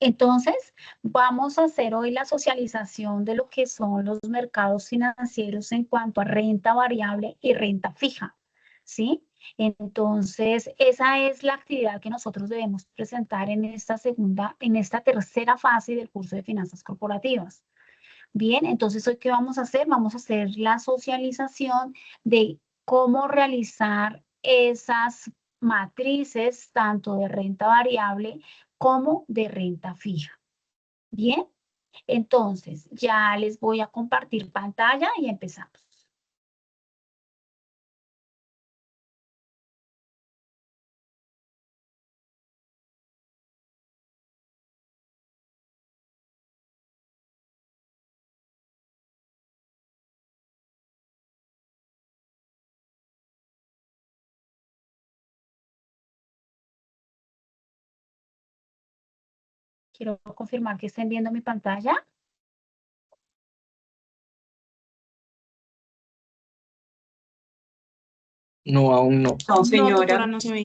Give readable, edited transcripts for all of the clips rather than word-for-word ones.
Entonces, vamos a hacer hoy la socialización de lo que son los mercados financieros en cuanto a renta variable y renta fija, ¿sí? Entonces, esa es la actividad que nosotros debemos presentar en esta tercera fase del curso de finanzas corporativas. Bien, entonces, ¿hoy qué vamos a hacer? Vamos a hacer la socialización de cómo realizar esas matrices, tanto de renta variable como de renta fija. Bien, entonces ya les voy a compartir pantalla y empezamos. Quiero confirmar que estén viendo mi pantalla. No, aún no. No, señora. Tutora, no se ve.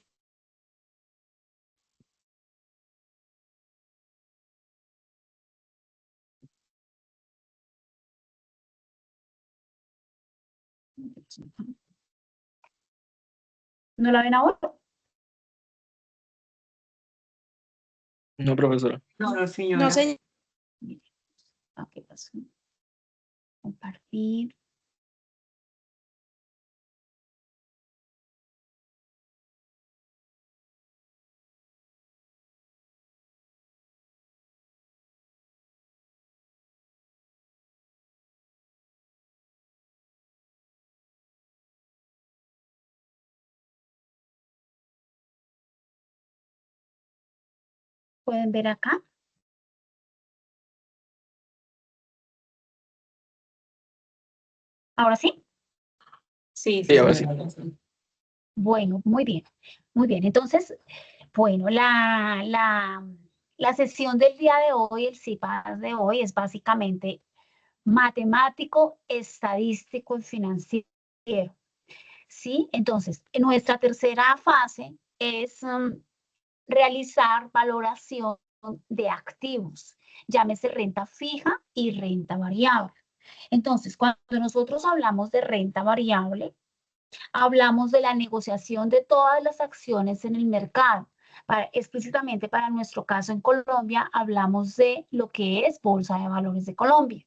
¿No la ven ahora? No, profesora. No, señora. No sé. Ok, paso. Compartir. ¿Pueden ver acá? ¿Ahora sí? Sí, Sí, ahora sí. Bueno, muy bien. Muy bien. Entonces, bueno, la sesión del día de hoy, el CIPAS de hoy, es básicamente matemático, estadístico y financiero. ¿Sí? Entonces, en nuestra tercera fase es realizar valoración de activos, llámese renta fija y renta variable. Entonces, cuando nosotros hablamos de renta variable, hablamos de la negociación de todas las acciones en el mercado. Explícitamente para nuestro caso en Colombia, hablamos de lo que es Bolsa de Valores de Colombia.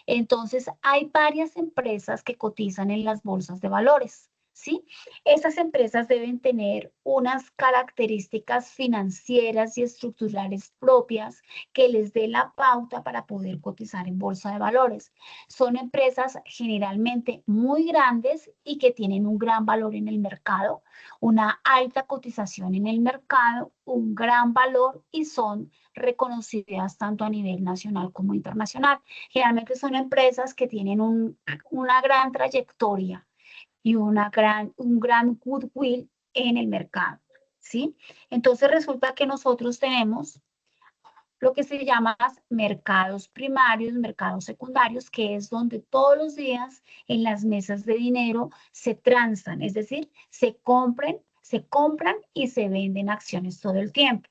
Entonces, hay varias empresas que cotizan en las bolsas de valores, ¿sí? Estas empresas deben tener unas características financieras y estructurales propias que les dé la pauta para poder cotizar en bolsa de valores. Son empresas generalmente muy grandes y que tienen un gran valor en el mercado, una alta cotización en el mercado, un gran valor y son reconocidas tanto a nivel nacional como internacional. Generalmente son empresas que tienen una gran trayectoria y un gran goodwill en el mercado, ¿sí? Entonces resulta que nosotros tenemos lo que se llama mercados primarios, mercados secundarios, que es donde todos los días en las mesas de dinero se transan, es decir, se compran y se venden acciones todo el tiempo,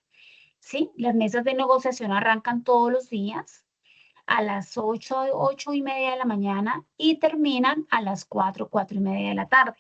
¿sí? Las mesas de negociación arrancan todos los días a las 8:30 de la mañana y terminan a las 4:30 de la tarde.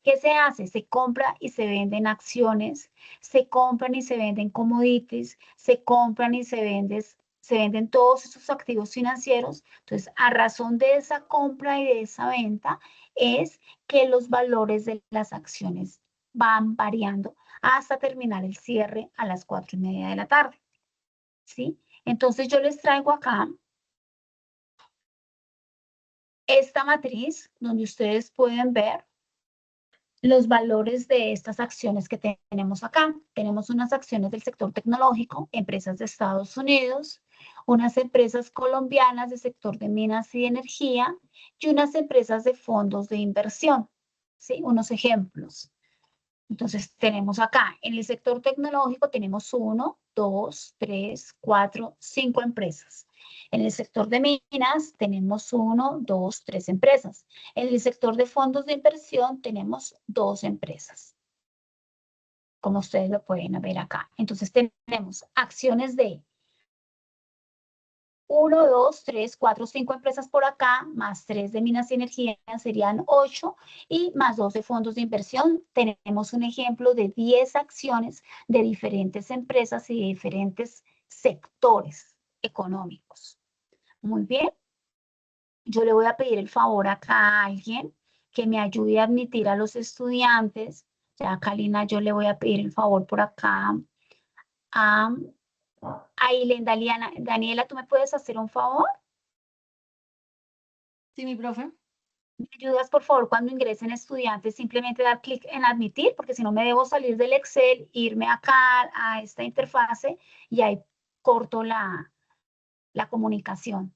¿Qué se hace? Se compra y se venden acciones, se compran y se venden commodities, se compran y se venden todos esos activos financieros. Entonces, a razón de esa compra y de esa venta, es que los valores de las acciones van variando hasta terminar el cierre a las 4:30 de la tarde. ¿Sí? Entonces, yo les traigo acá esta matriz donde ustedes pueden ver los valores de estas acciones que tenemos acá. Tenemos unas acciones del sector tecnológico, empresas de Estados Unidos, unas empresas colombianas del sector de minas y energía y unas empresas de fondos de inversión. ¿Sí? Unos ejemplos. Entonces, tenemos acá, en el sector tecnológico tenemos 1, 2, 3, 4, 5 empresas. En el sector de minas tenemos 1, 2, 3 empresas. En el sector de fondos de inversión tenemos 2 empresas, como ustedes lo pueden ver acá. Entonces, tenemos acciones de 1, 2, 3, 4, 5 empresas por acá, más 3 de minas y energía serían 8 y más 2 de fondos de inversión. Tenemos un ejemplo de 10 acciones de diferentes empresas y de diferentes sectores económicos. Muy bien. Yo le voy a pedir el favor acá a alguien que me ayude a admitir a los estudiantes. Ya, Kalina, yo le voy a pedir el favor por acá a Aileen, Daniela, ¿tú me puedes hacer un favor? Sí, mi profe. ¿Me ayudas, por favor, cuando ingresen estudiantes, simplemente dar clic en admitir? Porque si no me debo salir del Excel, irme acá a esta interfase y ahí corto la comunicación.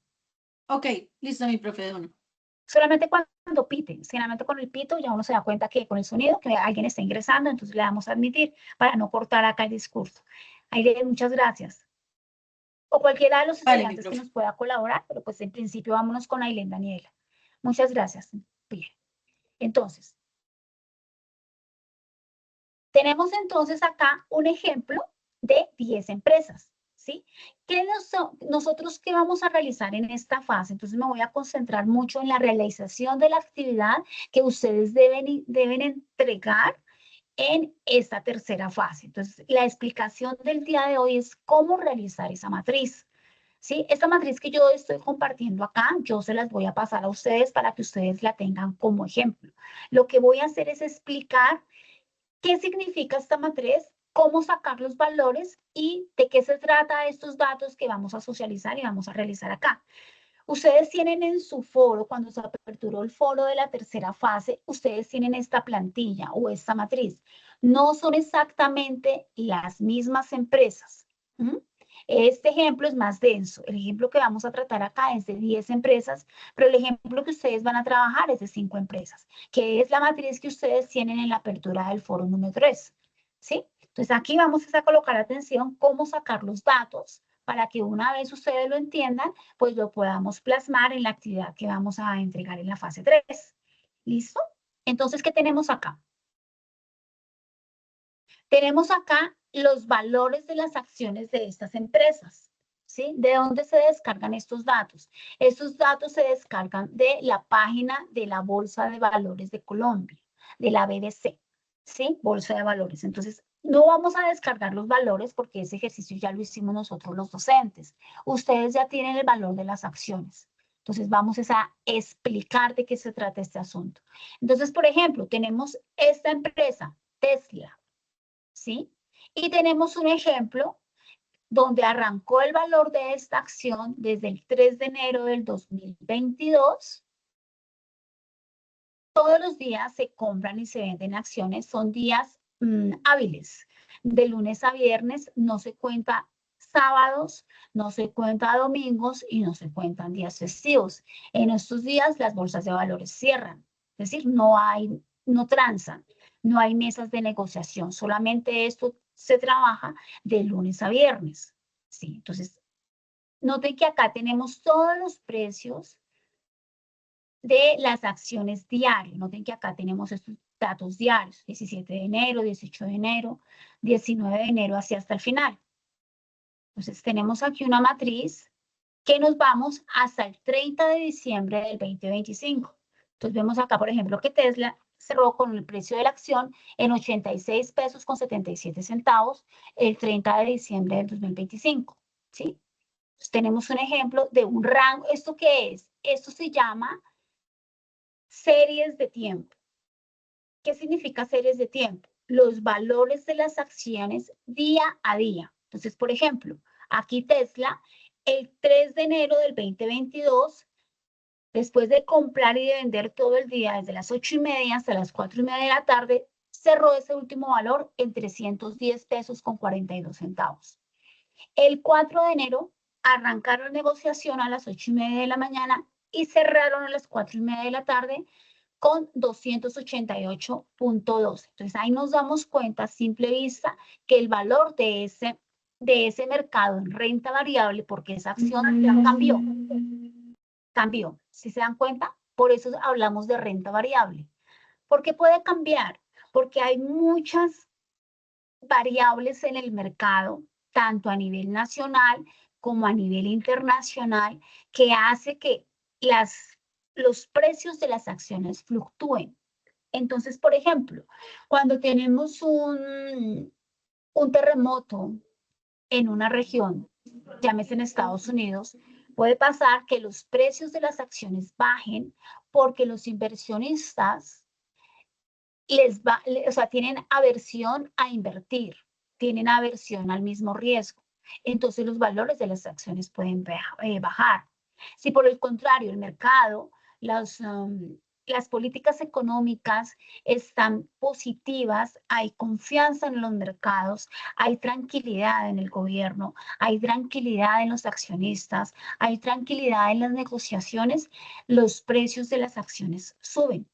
Ok, listo, mi profe, de uno. Solamente cuando pite, solamente con el pito ya uno se da cuenta que con el sonido que alguien está ingresando, entonces le damos a admitir para no cortar acá el discurso. Aileen, muchas gracias. O cualquiera de los Vale, mi estudiantes que profe. nos pueda colaborar, pero pues en principio vámonos con Aileen Daniela. Muchas gracias. Bien. Entonces, tenemos entonces acá un ejemplo de 10 empresas, ¿sí? Nosotros qué vamos a realizar en esta fase? Entonces me voy a concentrar mucho en la realización de la actividad que ustedes deben entregar en esta tercera fase. Entonces, la explicación del día de hoy es cómo realizar esa matriz. ¿Sí? Esta matriz que yo estoy compartiendo acá, yo se las voy a pasar a ustedes para que ustedes la tengan como ejemplo. Lo que voy a hacer es explicar qué significa esta matriz, cómo sacar los valores y de qué se trata estos datos que vamos a socializar y vamos a realizar acá. Ustedes tienen en su foro, cuando se aperturó el foro de la tercera fase, ustedes tienen esta plantilla o esta matriz. No son exactamente las mismas empresas. Este ejemplo es más denso. El ejemplo que vamos a tratar acá es de 10 empresas, pero el ejemplo que ustedes van a trabajar es de 5 empresas, que es la matriz que ustedes tienen en la apertura del foro número 3. ¿Sí? Entonces aquí vamos a colocar atención cómo sacar los datos para que una vez ustedes lo entiendan, pues lo podamos plasmar en la actividad que vamos a entregar en la fase 3. ¿Listo? Entonces, ¿qué tenemos acá? Tenemos acá los valores de las acciones de estas empresas, ¿sí? ¿De dónde se descargan estos datos? Estos datos se descargan de la página de la Bolsa de Valores de Colombia, de la BDC, ¿sí? Bolsa de Valores. Entonces, no vamos a descargar los valores porque ese ejercicio ya lo hicimos nosotros los docentes. Ustedes ya tienen el valor de las acciones. Entonces, vamos a explicar de qué se trata este asunto. Entonces, por ejemplo, tenemos esta empresa, Tesla, ¿sí? Y tenemos un ejemplo donde arrancó el valor de esta acción desde el 3 de enero del 2022. Todos los días se compran y se venden acciones, son días hábiles. De lunes a viernes no se cuenta sábados, no se cuenta domingos y no se cuentan días festivos. En estos días las bolsas de valores cierran, es decir, no transan, no hay mesas de negociación, solamente esto se trabaja de lunes a viernes. ¿Sí? Entonces, noten que acá tenemos todos los precios de las acciones diarias. Noten que acá tenemos estos datos diarios, 17 de enero, 18 de enero, 19 de enero, así hasta el final. Entonces tenemos aquí una matriz que nos vamos hasta el 30 de diciembre del 2025. Entonces vemos acá, por ejemplo, que Tesla cerró con el precio de la acción en 86 pesos con 77 centavos el 30 de diciembre del 2025. ¿Sí? Entonces tenemos un ejemplo de un rango. ¿Esto qué es? Esto se llama series de tiempo. ¿Qué significa series de tiempo? Los valores de las acciones día a día. Entonces, por ejemplo, aquí Tesla, el 3 de enero del 2022, después de comprar y de vender todo el día, desde las 8:30 hasta las 4:30 de la tarde, cerró ese último valor en 310 pesos con 42 centavos. El 4 de enero arrancaron negociación a las 8:30 de la mañana y cerraron a las 4:30 de la tarde con 288.12. Entonces ahí nos damos cuenta a simple vista que el valor de ese mercado en renta variable, porque esa acción ya cambió. ¿Sí se dan cuenta? Por eso hablamos de renta variable. ¿Por qué puede cambiar? Porque hay muchas variables en el mercado, tanto a nivel nacional como a nivel internacional que hace que los precios de las acciones fluctúen. Entonces, por ejemplo, cuando tenemos un terremoto en una región, llámese en Estados Unidos, puede pasar que los precios de las acciones bajen porque los inversionistas tienen aversión a invertir, tienen aversión al mismo riesgo. Entonces los valores de las acciones pueden bajar. Si por el contrario el mercado, las políticas económicas están positivas, hay confianza en los mercados, hay tranquilidad en el gobierno, hay tranquilidad en los accionistas, hay tranquilidad en las negociaciones, los precios de las acciones suben.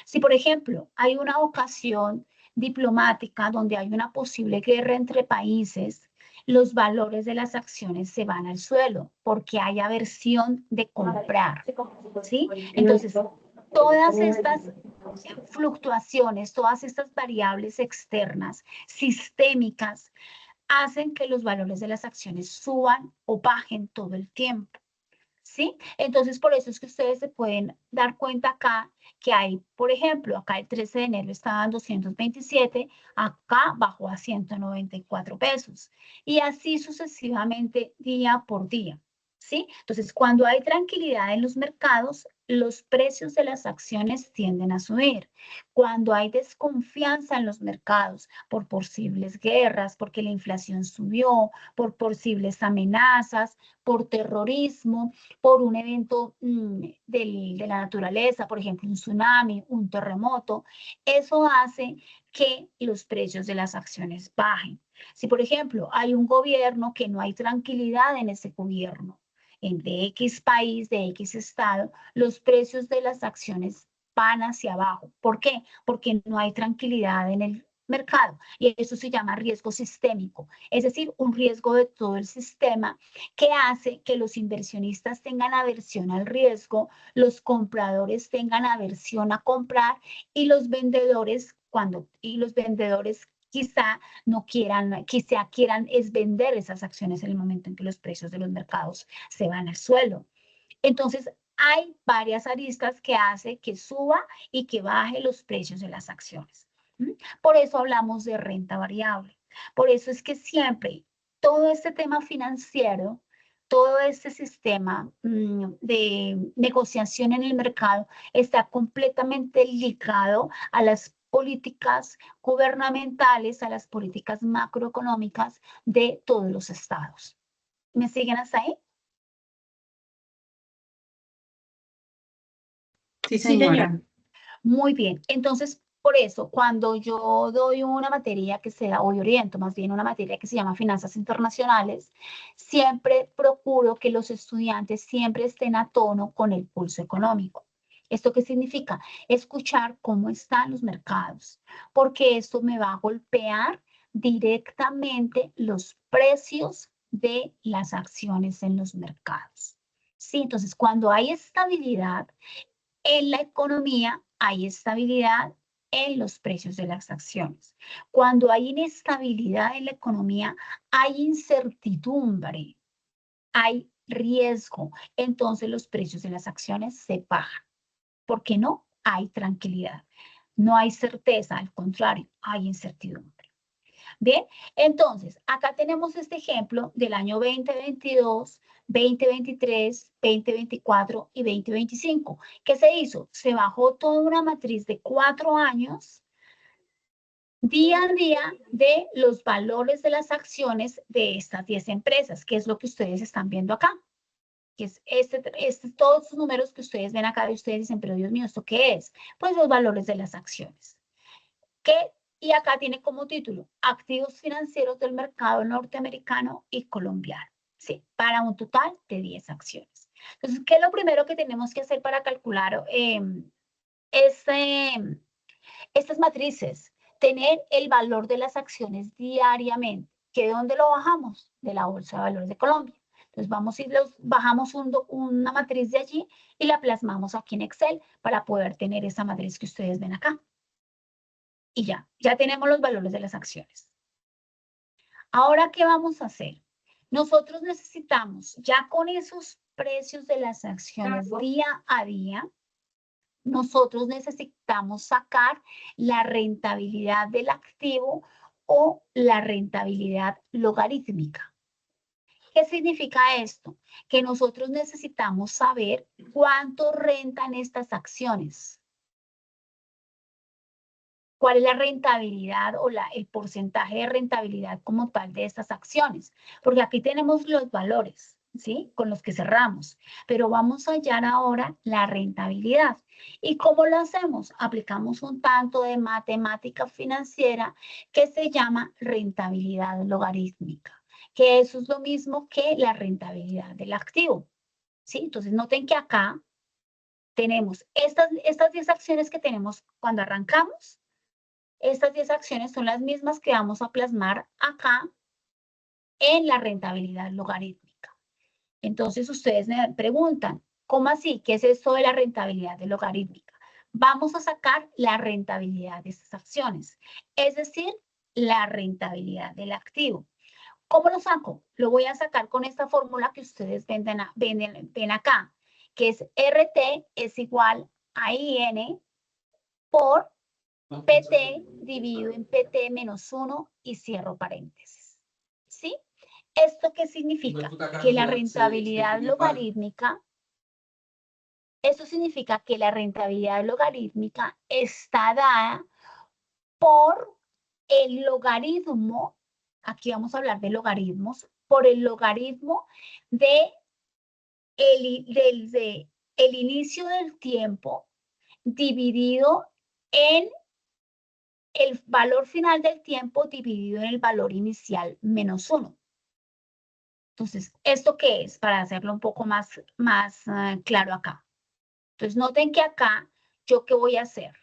Si, por ejemplo, hay una ocasión diplomática donde hay una posible guerra entre países, los valores de las acciones se van al suelo porque hay aversión de comprar, ¿sí? Entonces, todas estas fluctuaciones, todas estas variables externas, sistémicas, hacen que los valores de las acciones suban o bajen todo el tiempo. ¿Sí? Entonces, por eso es que ustedes se pueden dar cuenta acá que hay, por ejemplo, acá el 13 de enero estaba en 227, acá bajó a 194 pesos. Y así sucesivamente día por día. ¿Sí? Entonces, cuando hay tranquilidad en los mercados, los precios de las acciones tienden a subir. Cuando hay desconfianza en los mercados por posibles guerras, porque la inflación subió, por posibles amenazas, por terrorismo, por un evento de la naturaleza, por ejemplo, un tsunami, un terremoto, eso hace que los precios de las acciones bajen. Si, por ejemplo, hay un gobierno que no hay tranquilidad en ese gobierno, de X país, de X estado, los precios de las acciones van hacia abajo. ¿Por qué? Porque no hay tranquilidad en el mercado y eso se llama riesgo sistémico, es decir, un riesgo de todo el sistema que hace que los inversionistas tengan aversión al riesgo, los compradores tengan aversión a comprar y los vendedores quizá no quieran, quizá quieran es vender esas acciones en el momento en que los precios de los mercados se van al suelo. Entonces, hay varias aristas que hace que suba y que baje los precios de las acciones. Por eso hablamos de renta variable. Por eso es que siempre todo este tema financiero, todo este sistema de negociación en el mercado está completamente ligado a las políticas gubernamentales, a las políticas macroeconómicas de todos los estados. ¿Me siguen hasta ahí? Sí, señora. Muy bien. Entonces, por eso, cuando yo doy una materia que sea, hoy oriento más bien una materia que se llama Finanzas Internacionales, siempre procuro que los estudiantes siempre estén a tono con el pulso económico. ¿Esto qué significa? Escuchar cómo están los mercados, porque esto me va a golpear directamente los precios de las acciones en los mercados. Sí, entonces cuando hay estabilidad en la economía, hay estabilidad en los precios de las acciones. Cuando hay inestabilidad en la economía, hay incertidumbre, hay riesgo. Entonces los precios de las acciones se bajan. ¿Por qué no? Hay tranquilidad. No hay certeza, al contrario, hay incertidumbre. Bien, entonces, acá tenemos este ejemplo del año 2022, 2023, 2024 y 2025. ¿Qué se hizo? Se bajó toda una matriz de 4 años, día a día, de los valores de las acciones de estas 10 empresas, que es lo que ustedes están viendo acá. Que es todos estos números que ustedes ven acá y ustedes dicen, pero Dios mío, ¿esto qué es? Pues los valores de las acciones. Y acá tiene como título, activos financieros del mercado norteamericano y colombiano, ¿sí? Para un total de 10 acciones. Entonces, ¿qué es lo primero que tenemos que hacer para calcular estas matrices? Tener el valor de las acciones diariamente. ¿De dónde lo bajamos? De la Bolsa de Valores de Colombia. Entonces, bajamos una matriz de allí y la plasmamos aquí en Excel para poder tener esa matriz que ustedes ven acá. Y ya tenemos los valores de las acciones. Ahora, ¿qué vamos a hacer? Nosotros necesitamos, ya con esos precios de las acciones día a día, nosotros necesitamos sacar la rentabilidad del activo o la rentabilidad logarítmica. ¿Qué significa esto? Que nosotros necesitamos saber cuánto rentan estas acciones. ¿Cuál es la rentabilidad o el porcentaje de rentabilidad como tal de estas acciones? Porque aquí tenemos los valores, ¿sí? Con los que cerramos, pero vamos a hallar ahora la rentabilidad. ¿Y cómo lo hacemos? Aplicamos un tanto de matemática financiera que se llama rentabilidad logarítmica, que eso es lo mismo que la rentabilidad del activo, ¿sí? Entonces noten que acá tenemos estas 10 acciones que tenemos cuando arrancamos. Estas 10 acciones son las mismas que vamos a plasmar acá en la rentabilidad logarítmica. Entonces ustedes me preguntan, ¿cómo así? ¿Qué es esto de la rentabilidad logarítmica? Vamos a sacar la rentabilidad de estas acciones, es decir, la rentabilidad del activo. ¿Cómo lo saco? Lo voy a sacar con esta fórmula que ustedes ven acá, que es RT es igual a IN por PT dividido en PT menos 1 y cierro paréntesis. ¿Sí? ¿Esto qué significa? Que la rentabilidad logarítmica, eso significa que la rentabilidad logarítmica está dada por el logaritmo, aquí vamos a hablar de logaritmos, por el logaritmo de el inicio del tiempo dividido en el valor final del tiempo dividido en el valor inicial menos 1. Entonces, ¿esto qué es? Para hacerlo un poco más claro acá. Entonces, noten que acá, ¿yo qué voy a hacer?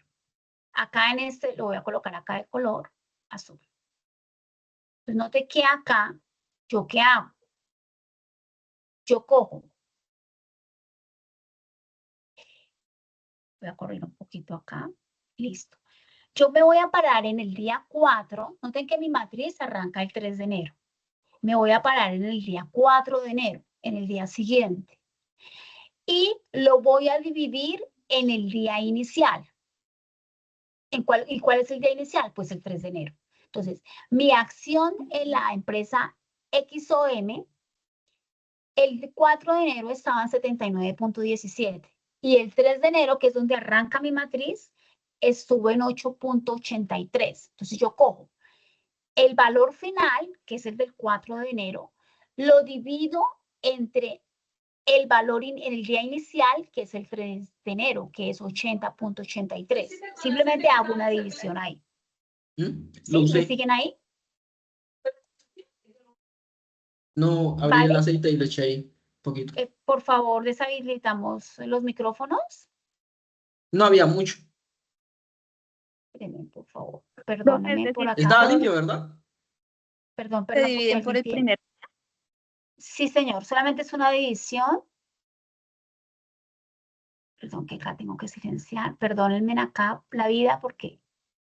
Acá en este, lo voy a colocar acá de color azul. Entonces, noten que acá, ¿yo qué hago? Yo cojo. Voy a correr un poquito acá. Listo. Yo me voy a parar en el día 4. Noten que mi matriz arranca el 3 de enero. Me voy a parar en el día 4 de enero, en el día siguiente. Y lo voy a dividir en el día inicial. ¿Y cuál es el día inicial? Pues el 3 de enero. Entonces, mi acción en la empresa XOM, el 4 de enero estaba en 79.17. Y el 3 de enero, que es donde arranca mi matriz, estuvo en 8.83. Entonces, yo cojo el valor final, que es el del 4 de enero, lo divido entre el valor en el día inicial, que es el 3 de enero, que es 80.83. Simplemente hago una división ahí. ¿Sí? ¿Me siguen ahí? No, abrí ¿Vale? el aceite y le eché ahí un poquito. Por favor, deshabilitamos los micrófonos. No había mucho. Espérenme, por favor. Perdónenme por acá. Estaba limpio, ¿verdad? Perdón, Se porque dividen por el alguien primer. Sí, señor, solamente es una división. Perdón, que acá tengo que silenciar. Perdónenme acá la vida porque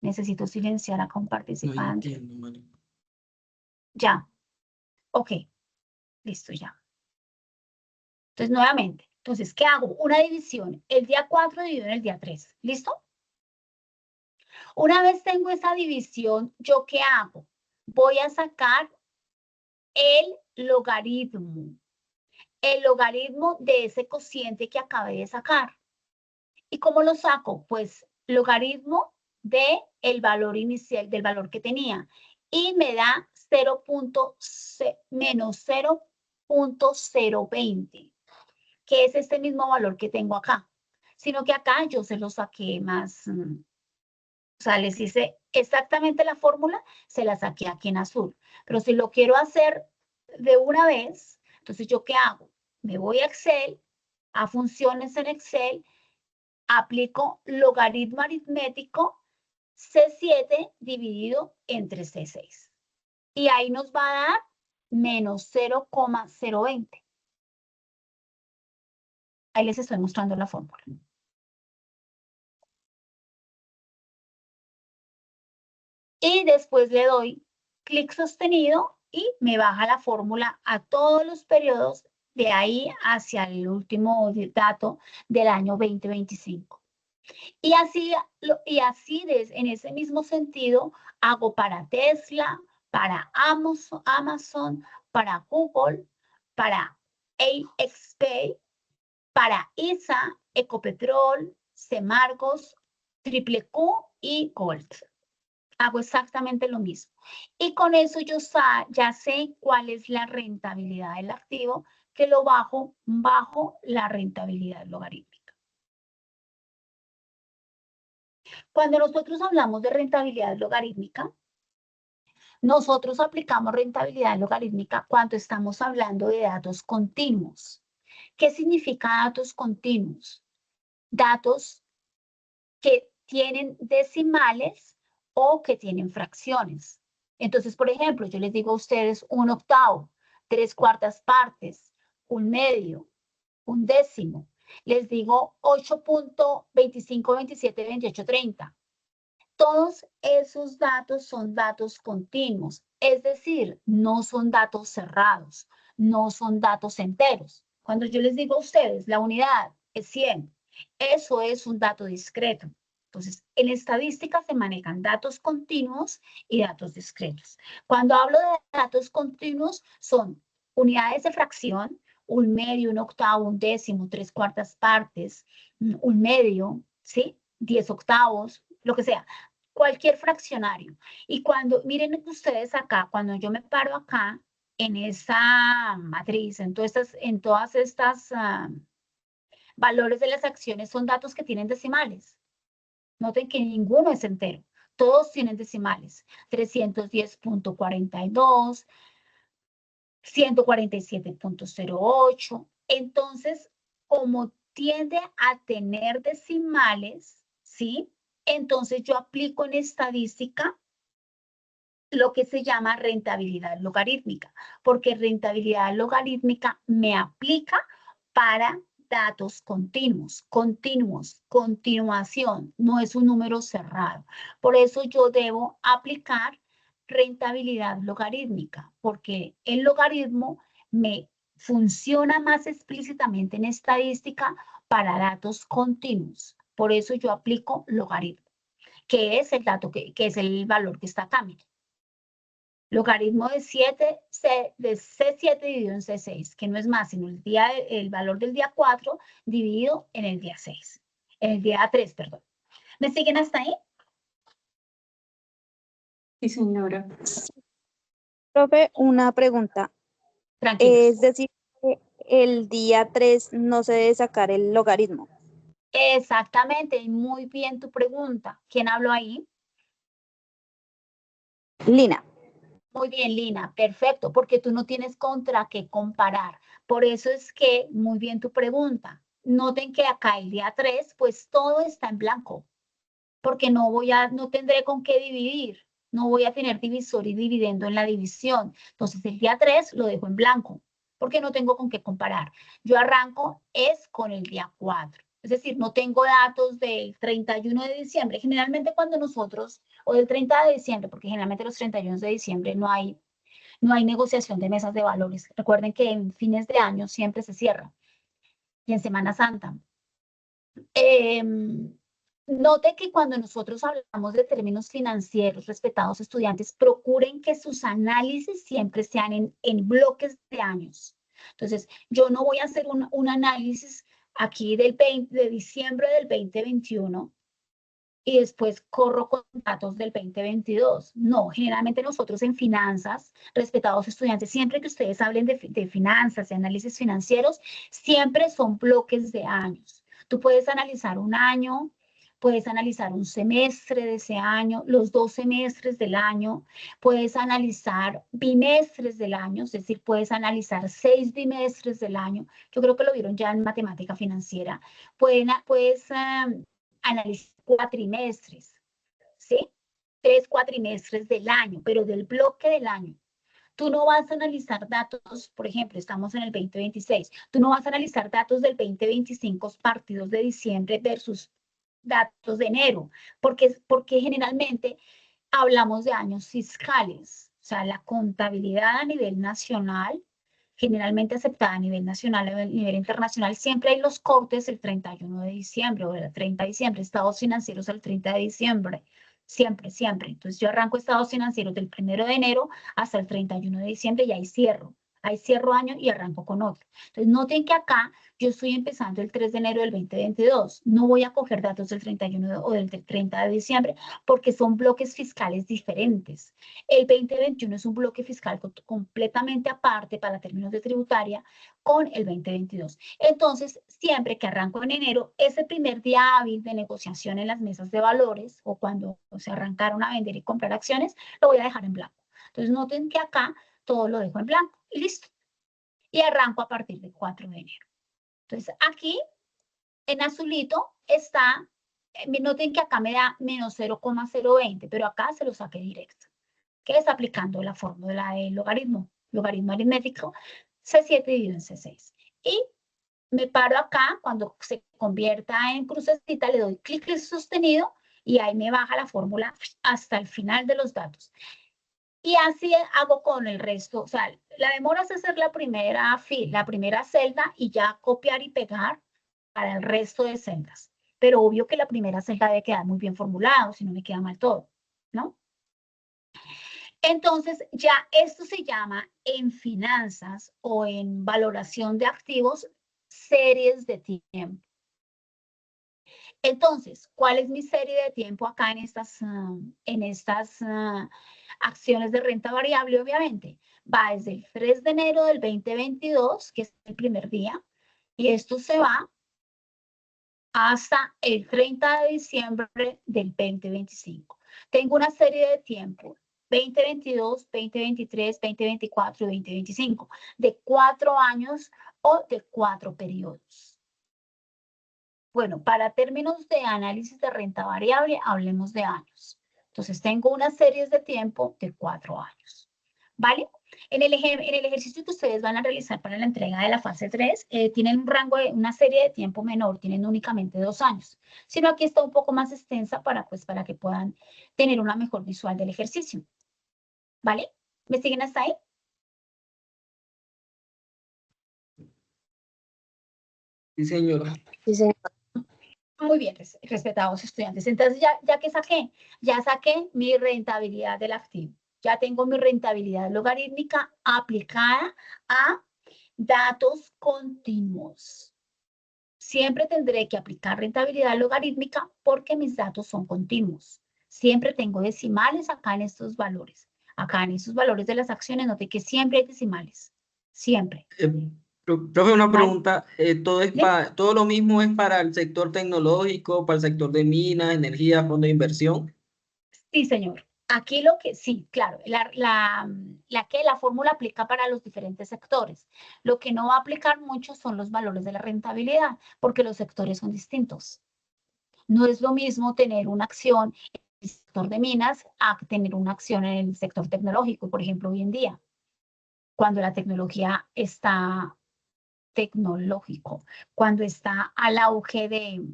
necesito silenciar acá un No participante. entiendo, María. Ya. Ok. Listo, ya. Entonces, nuevamente. Entonces, ¿qué hago? Una división. El día 4 dividido en el día 3. ¿Listo? Una vez tengo esa división, ¿yo qué hago? Voy a sacar el logaritmo. El logaritmo de ese cociente que acabé de sacar. ¿Y cómo lo saco? Pues logaritmo de el valor inicial, del valor que tenía. Y me da menos 0.020, que es este mismo valor que tengo acá. Sino que acá yo se lo saqué más, o sea, les hice exactamente la fórmula, se la saqué aquí en azul. Pero si lo quiero hacer de una vez, entonces ¿yo qué hago? Me voy a Excel, a funciones en Excel, aplico logaritmo aritmético C7 dividido entre C6. Y ahí nos va a dar menos 0,020. Ahí les estoy mostrando la fórmula. Y después le doy clic sostenido y me baja la fórmula a todos los periodos de ahí hacia el último dato del año 2025. Y así, en ese mismo sentido, hago para Tesla, para Amazon, para Google, para AXP, para ISA, Ecopetrol, Semargos, Triple Q y Gold. Hago exactamente lo mismo. Y con eso yo ya sé cuál es la rentabilidad del activo, que lo bajo bajo la rentabilidad logarítmica. Cuando nosotros hablamos de rentabilidad logarítmica, nosotros aplicamos rentabilidad logarítmica cuando estamos hablando de datos continuos. ¿Qué significa datos continuos? Datos que tienen decimales o que tienen fracciones. Entonces, por ejemplo, yo les digo a ustedes 1/8, 3/4 partes, 1/2, 1/10. Les digo 8.25, 27, 28, 30. Todos esos datos son datos continuos, es decir, no son datos cerrados, no son datos enteros. Cuando yo les digo a ustedes, la unidad es 100, eso es un dato discreto. Entonces, en estadística se manejan datos continuos y datos discretos. Cuando hablo de datos continuos, son unidades de fracción, 1/2, 1/8, 1/10, 3/4 partes, 1/2, ¿sí? 10/8, lo que sea, cualquier fraccionario. Y cuando, miren ustedes acá, cuando yo me paro acá, en esa matriz, en todas estas valores de las acciones, son datos que tienen decimales. Noten que ninguno es entero. Todos tienen decimales. 310.42, 147.08. Entonces, como tiende a tener decimales, ¿sí? Entonces yo aplico en estadística lo que se llama rentabilidad logarítmica, porque rentabilidad logarítmica me aplica para datos continuos, continuación, no es un número cerrado. Por eso yo debo aplicar rentabilidad logarítmica, porque el logaritmo me funciona más explícitamente en estadística para datos continuos. Por eso yo aplico logaritmo, que es el dato que es el valor que está acá, miren. Logaritmo de C7 dividido en C6, que no es más sino el valor del día 4 dividido en el día 6, en el día 3, perdón. ¿Me siguen hasta ahí? Sí, señora. Profe, una pregunta. Tranquilos. Es decir, que el día 3 no se debe sacar el logaritmo. Exactamente, y muy bien tu pregunta. ¿Quién habló ahí? Lina. Muy bien, Lina, perfecto, porque tú no tienes contra qué comparar. Por eso es que, muy bien tu pregunta. Noten que acá el día 3, pues todo está en blanco, porque no tendré con qué dividir. No voy a tener divisor y dividendo en la división. Entonces, el día 3 lo dejo en blanco, porque no tengo con qué comparar. Yo arranco es con el día 4. Es decir, no tengo datos del 31 de diciembre. Generalmente cuando nosotros, o del 30 de diciembre, porque generalmente los 31 de diciembre no hay negociación de mesas de valores. Recuerden que en fines de año siempre se cierra. Y en Semana Santa. Note que cuando nosotros hablamos de términos financieros, respetados estudiantes, procuren que sus análisis siempre sean en bloques de años. Entonces, yo no voy a hacer un análisis aquí de diciembre del 2021 y después corro con datos del 2022. No, generalmente nosotros en finanzas, respetados estudiantes, siempre que ustedes hablen de finanzas, de análisis financieros, siempre son bloques de años. Tú puedes analizar un año, puedes analizar un semestre de ese año, los 2 semestres del año, puedes analizar bimestres del año, es decir, puedes analizar 6 bimestres del año. Yo creo que lo vieron ya en matemática financiera. Puedes analizar cuatrimestres, ¿sí? 3 cuatrimestres del año, pero del bloque del año. Tú no vas a analizar datos, por ejemplo, estamos en el 2026, tú no vas a analizar datos del 2025 partidos de diciembre versus datos de enero, porque generalmente hablamos de años fiscales, sea, la contabilidad a nivel nacional, generalmente aceptada a nivel nacional, a nivel internacional, siempre hay los cortes el 31 de diciembre o el 30 de diciembre, estados financieros el 30 de diciembre, siempre, siempre. Entonces yo arranco estados financieros del 1 de enero hasta el 31 de diciembre y ahí cierro año y arranco con otro. Entonces noten que acá yo estoy empezando el 3 de enero del 2022, no voy a coger datos del 31 o del 30 de diciembre porque son bloques fiscales diferentes. El 2021 es un bloque fiscal completamente aparte para términos de tributaria con el 2022. Entonces, siempre que arranco en enero, ese primer día hábil de negociación en las mesas de valores o cuando se arrancaron a vender y comprar acciones, lo voy a dejar en blanco. Entonces, noten que acá todo lo dejo en blanco y listo. Y arranco a partir del 4 de enero. Entonces, aquí en azulito está, noten que acá me da menos 0,020, pero acá se lo saqué directo, que es aplicando la fórmula del logaritmo aritmético, C7 dividido en C6. Y me paro acá, cuando se convierta en crucecita, le doy clic sostenido y ahí me baja la fórmula hasta el final de los datos. Y así hago con el resto, o sea, la demora es hacer la primera celda y ya copiar y pegar para el resto de celdas. Pero obvio que la primera celda debe quedar muy bien formulado, si no me queda mal todo, ¿no? Entonces, ya esto se llama en finanzas o en valoración de activos, series de tiempo. Entonces, ¿cuál es mi serie de tiempo acá en estas acciones de renta variable? Obviamente, va desde el 3 de enero del 2022, que es el primer día, y esto se va hasta el 30 de diciembre del 2025. Tengo una serie de tiempo 2022, 2023, 2024 y 2025 de 4 años o de 4 periodos. Bueno, para términos de análisis de renta variable, hablemos de años. Entonces, tengo unas series de tiempo de 4 años. ¿Vale? En el ejercicio que ustedes van a realizar para la entrega de la fase 3, tienen un rango de una serie de tiempo menor, tienen únicamente 2 años. Sino aquí está un poco más extensa para que puedan tener una mejor visual del ejercicio. ¿Vale? ¿Me siguen hasta ahí? Sí, señora. Sí, señor. Muy bien, respetados estudiantes. Entonces, ya que ya saqué mi rentabilidad del activo. Ya tengo mi rentabilidad logarítmica aplicada a datos continuos. Siempre tendré que aplicar rentabilidad logarítmica porque mis datos son continuos. Siempre tengo decimales acá en estos valores. Acá en estos valores de las acciones, noté que siempre hay decimales. Siempre. Profe, una ¿Vale? pregunta. ¿Todo lo mismo es para el sector tecnológico, para el sector de minas, energía, fondo de inversión? Sí, señor. Aquí lo que, sí, claro, la fórmula aplica para los diferentes sectores. Lo que no va a aplicar mucho son los valores de la rentabilidad, porque los sectores son distintos. No es lo mismo tener una acción en el sector de minas a tener una acción en el sector tecnológico, por ejemplo, hoy en día, cuando la tecnología está cuando está al auge de...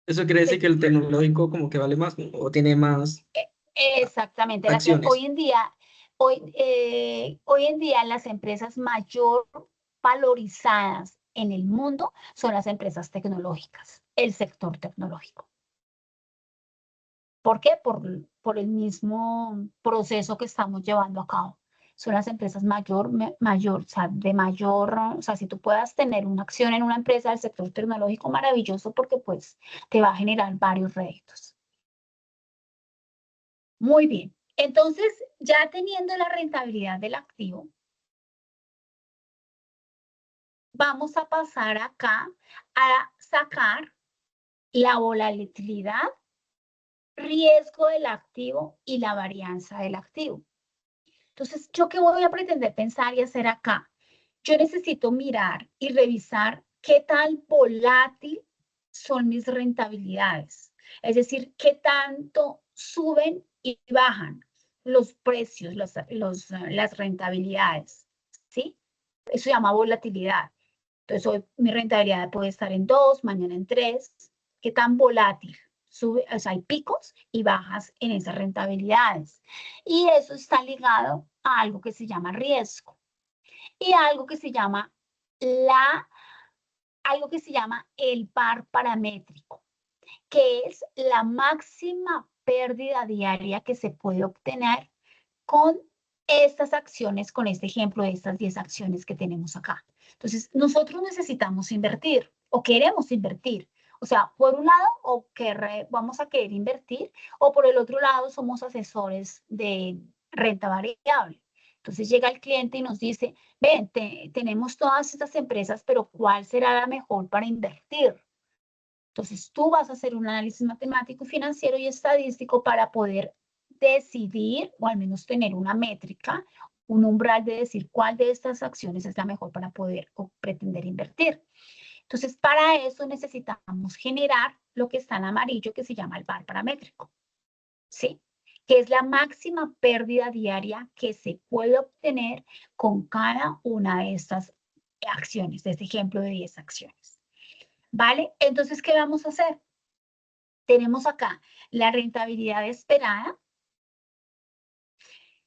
Eso quiere decir que el tecnológico como que vale más, ¿no? O tiene más Exactamente. acciones. Hoy en día las empresas mayor valorizadas en el mundo son las empresas tecnológicas, el sector tecnológico. ¿Por qué? Por el mismo proceso que estamos llevando a cabo. Son las empresas o sea, si tú puedas tener una acción en una empresa del sector tecnológico, maravilloso, porque pues te va a generar varios réditos. Muy bien. Entonces, ya teniendo la rentabilidad del activo, vamos a pasar acá a sacar la volatilidad, riesgo del activo y la varianza del activo. Entonces, ¿yo qué voy a pretender pensar y hacer acá? Yo necesito mirar y revisar qué tal volátil son mis rentabilidades. Es decir, qué tanto suben y bajan los precios, las rentabilidades, ¿sí? Eso se llama volatilidad. Entonces, hoy mi rentabilidad puede estar en 2, mañana en 3. ¿Qué tan volátil sube, o sea, hay picos y bajas en esas rentabilidades. Y eso está ligado a algo que se llama riesgo y a algo que se llama el par paramétrico, que es la máxima pérdida diaria que se puede obtener con estas acciones, con este ejemplo de estas 10 acciones que tenemos acá. Entonces, nosotros necesitamos invertir o queremos invertir. O sea, por un lado, vamos a querer invertir, o por el otro lado, somos asesores de renta variable. Entonces llega el cliente y nos dice, ven, tenemos todas estas empresas, pero ¿cuál será la mejor para invertir? Entonces tú vas a hacer un análisis matemático, financiero y estadístico para poder decidir, o al menos tener una métrica, un umbral de decir cuál de estas acciones es la mejor para poder o pretender invertir. Entonces, para eso necesitamos generar lo que está en amarillo, que se llama el par paramétrico, ¿sí? Que es la máxima pérdida diaria que se puede obtener con cada una de estas acciones, de este ejemplo de 10 acciones. ¿Vale? Entonces, ¿qué vamos a hacer? Tenemos acá la rentabilidad esperada,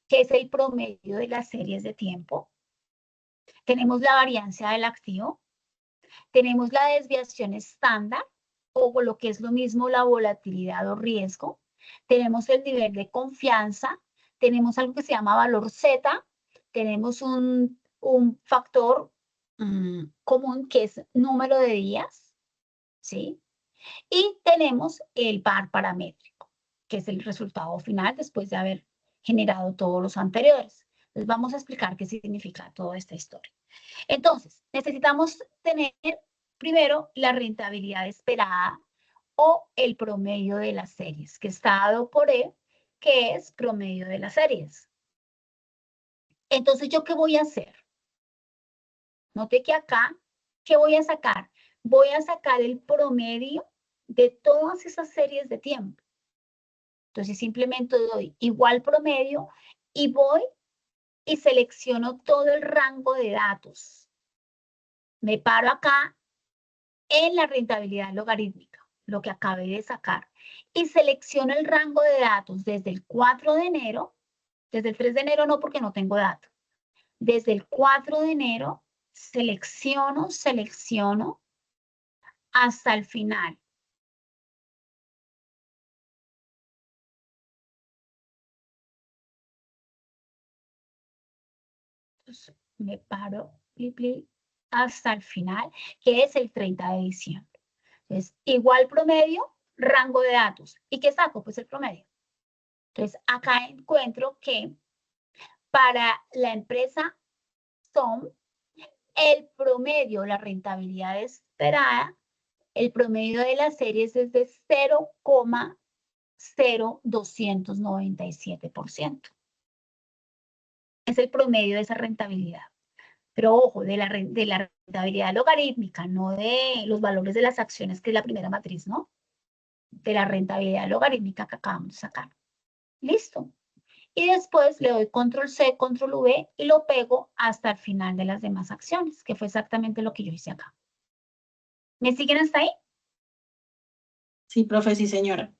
que es el promedio de las series de tiempo. Tenemos la variancia del activo. Tenemos la desviación estándar, o lo que es lo mismo la volatilidad o riesgo. Tenemos el nivel de confianza. Tenemos algo que se llama valor Z. Tenemos un factor común que es número de días, ¿sí? Y tenemos el par paramétrico, que es el resultado final después de haber generado todos los anteriores. Entonces vamos a explicar qué significa toda esta historia. Entonces, necesitamos tener primero la rentabilidad esperada o el promedio de las series, que está dado por E, que es promedio de las series. Entonces, ¿yo qué voy a hacer? Note que acá, ¿qué voy a sacar? Voy a sacar el promedio de todas esas series de tiempo. Entonces simplemente doy igual promedio y voy y selecciono todo el rango de datos. Me paro acá en la rentabilidad logarítmica, lo que acabé de sacar, y selecciono el rango de datos desde el 4 de enero, desde el 3 de enero no porque no tengo datos, desde el 4 de enero selecciono hasta el final. Entonces, me paro hasta el final, que es el 30 de diciembre. Entonces, igual promedio, rango de datos. ¿Y qué saco? Pues el promedio. Entonces, acá encuentro que para la empresa SOM, el promedio, la rentabilidad esperada, el promedio de las series es de 0,0297%. Es el promedio de esa rentabilidad. Pero ojo, de la rentabilidad logarítmica, no de los valores de las acciones, que es la primera matriz, ¿no? De la rentabilidad logarítmica que acabamos de sacar. Listo. Y después le doy control C, control V y lo pego hasta el final de las demás acciones, que fue exactamente lo que yo hice acá. ¿Me siguen hasta ahí? Sí, profe, sí, señora.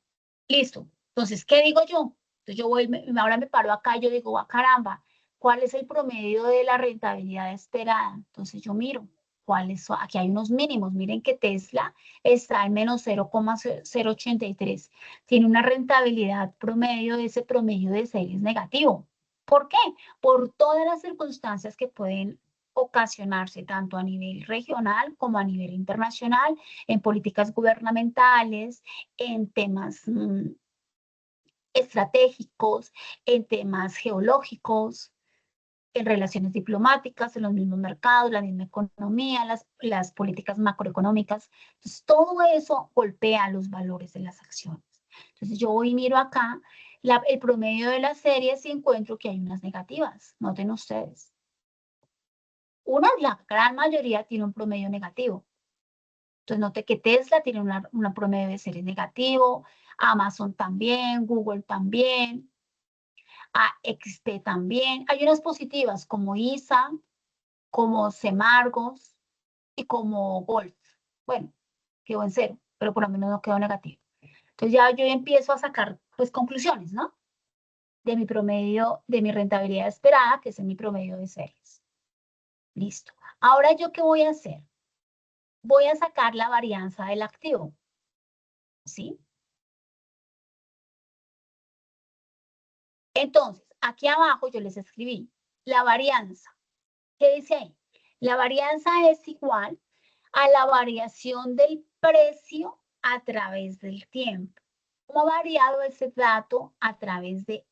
Listo. Entonces, ¿qué digo yo? Entonces yo voy, ahora me paro acá y yo digo, caramba, ¿cuál es el promedio de la rentabilidad esperada? Entonces yo miro, ¿cuáles son? Aquí hay unos mínimos. Miren que Tesla está en menos 0,083. Tiene una rentabilidad promedio, ese promedio de series negativo. ¿Por qué? Por todas las circunstancias que pueden ocasionarse tanto a nivel regional como a nivel internacional, en políticas gubernamentales, en temas estratégicos, en temas geológicos, en relaciones diplomáticas, en los mismos mercados, la misma economía, las políticas macroeconómicas. Entonces, todo eso golpea los valores de las acciones. Entonces, yo voy y miro acá el promedio de las series y encuentro que hay unas negativas. Noten ustedes. La gran mayoría tiene un promedio negativo. Entonces, note que Tesla tiene una promedio de series negativo, Amazon también, Google también, XP también. Hay unas positivas como ISA, como Semargos y como Golf. Bueno, quedó en cero, pero por lo menos no quedó negativo. Entonces ya yo empiezo a sacar pues conclusiones, ¿no? De mi promedio, de mi rentabilidad esperada, que es mi promedio de series. Listo. Ahora, ¿yo qué voy a hacer? Voy a sacar la varianza del activo, ¿sí? Entonces, aquí abajo yo les escribí la varianza. ¿Qué dice ahí? La varianza es igual a la variación del precio a través del tiempo. ¿Cómo ha variado ese dato a través de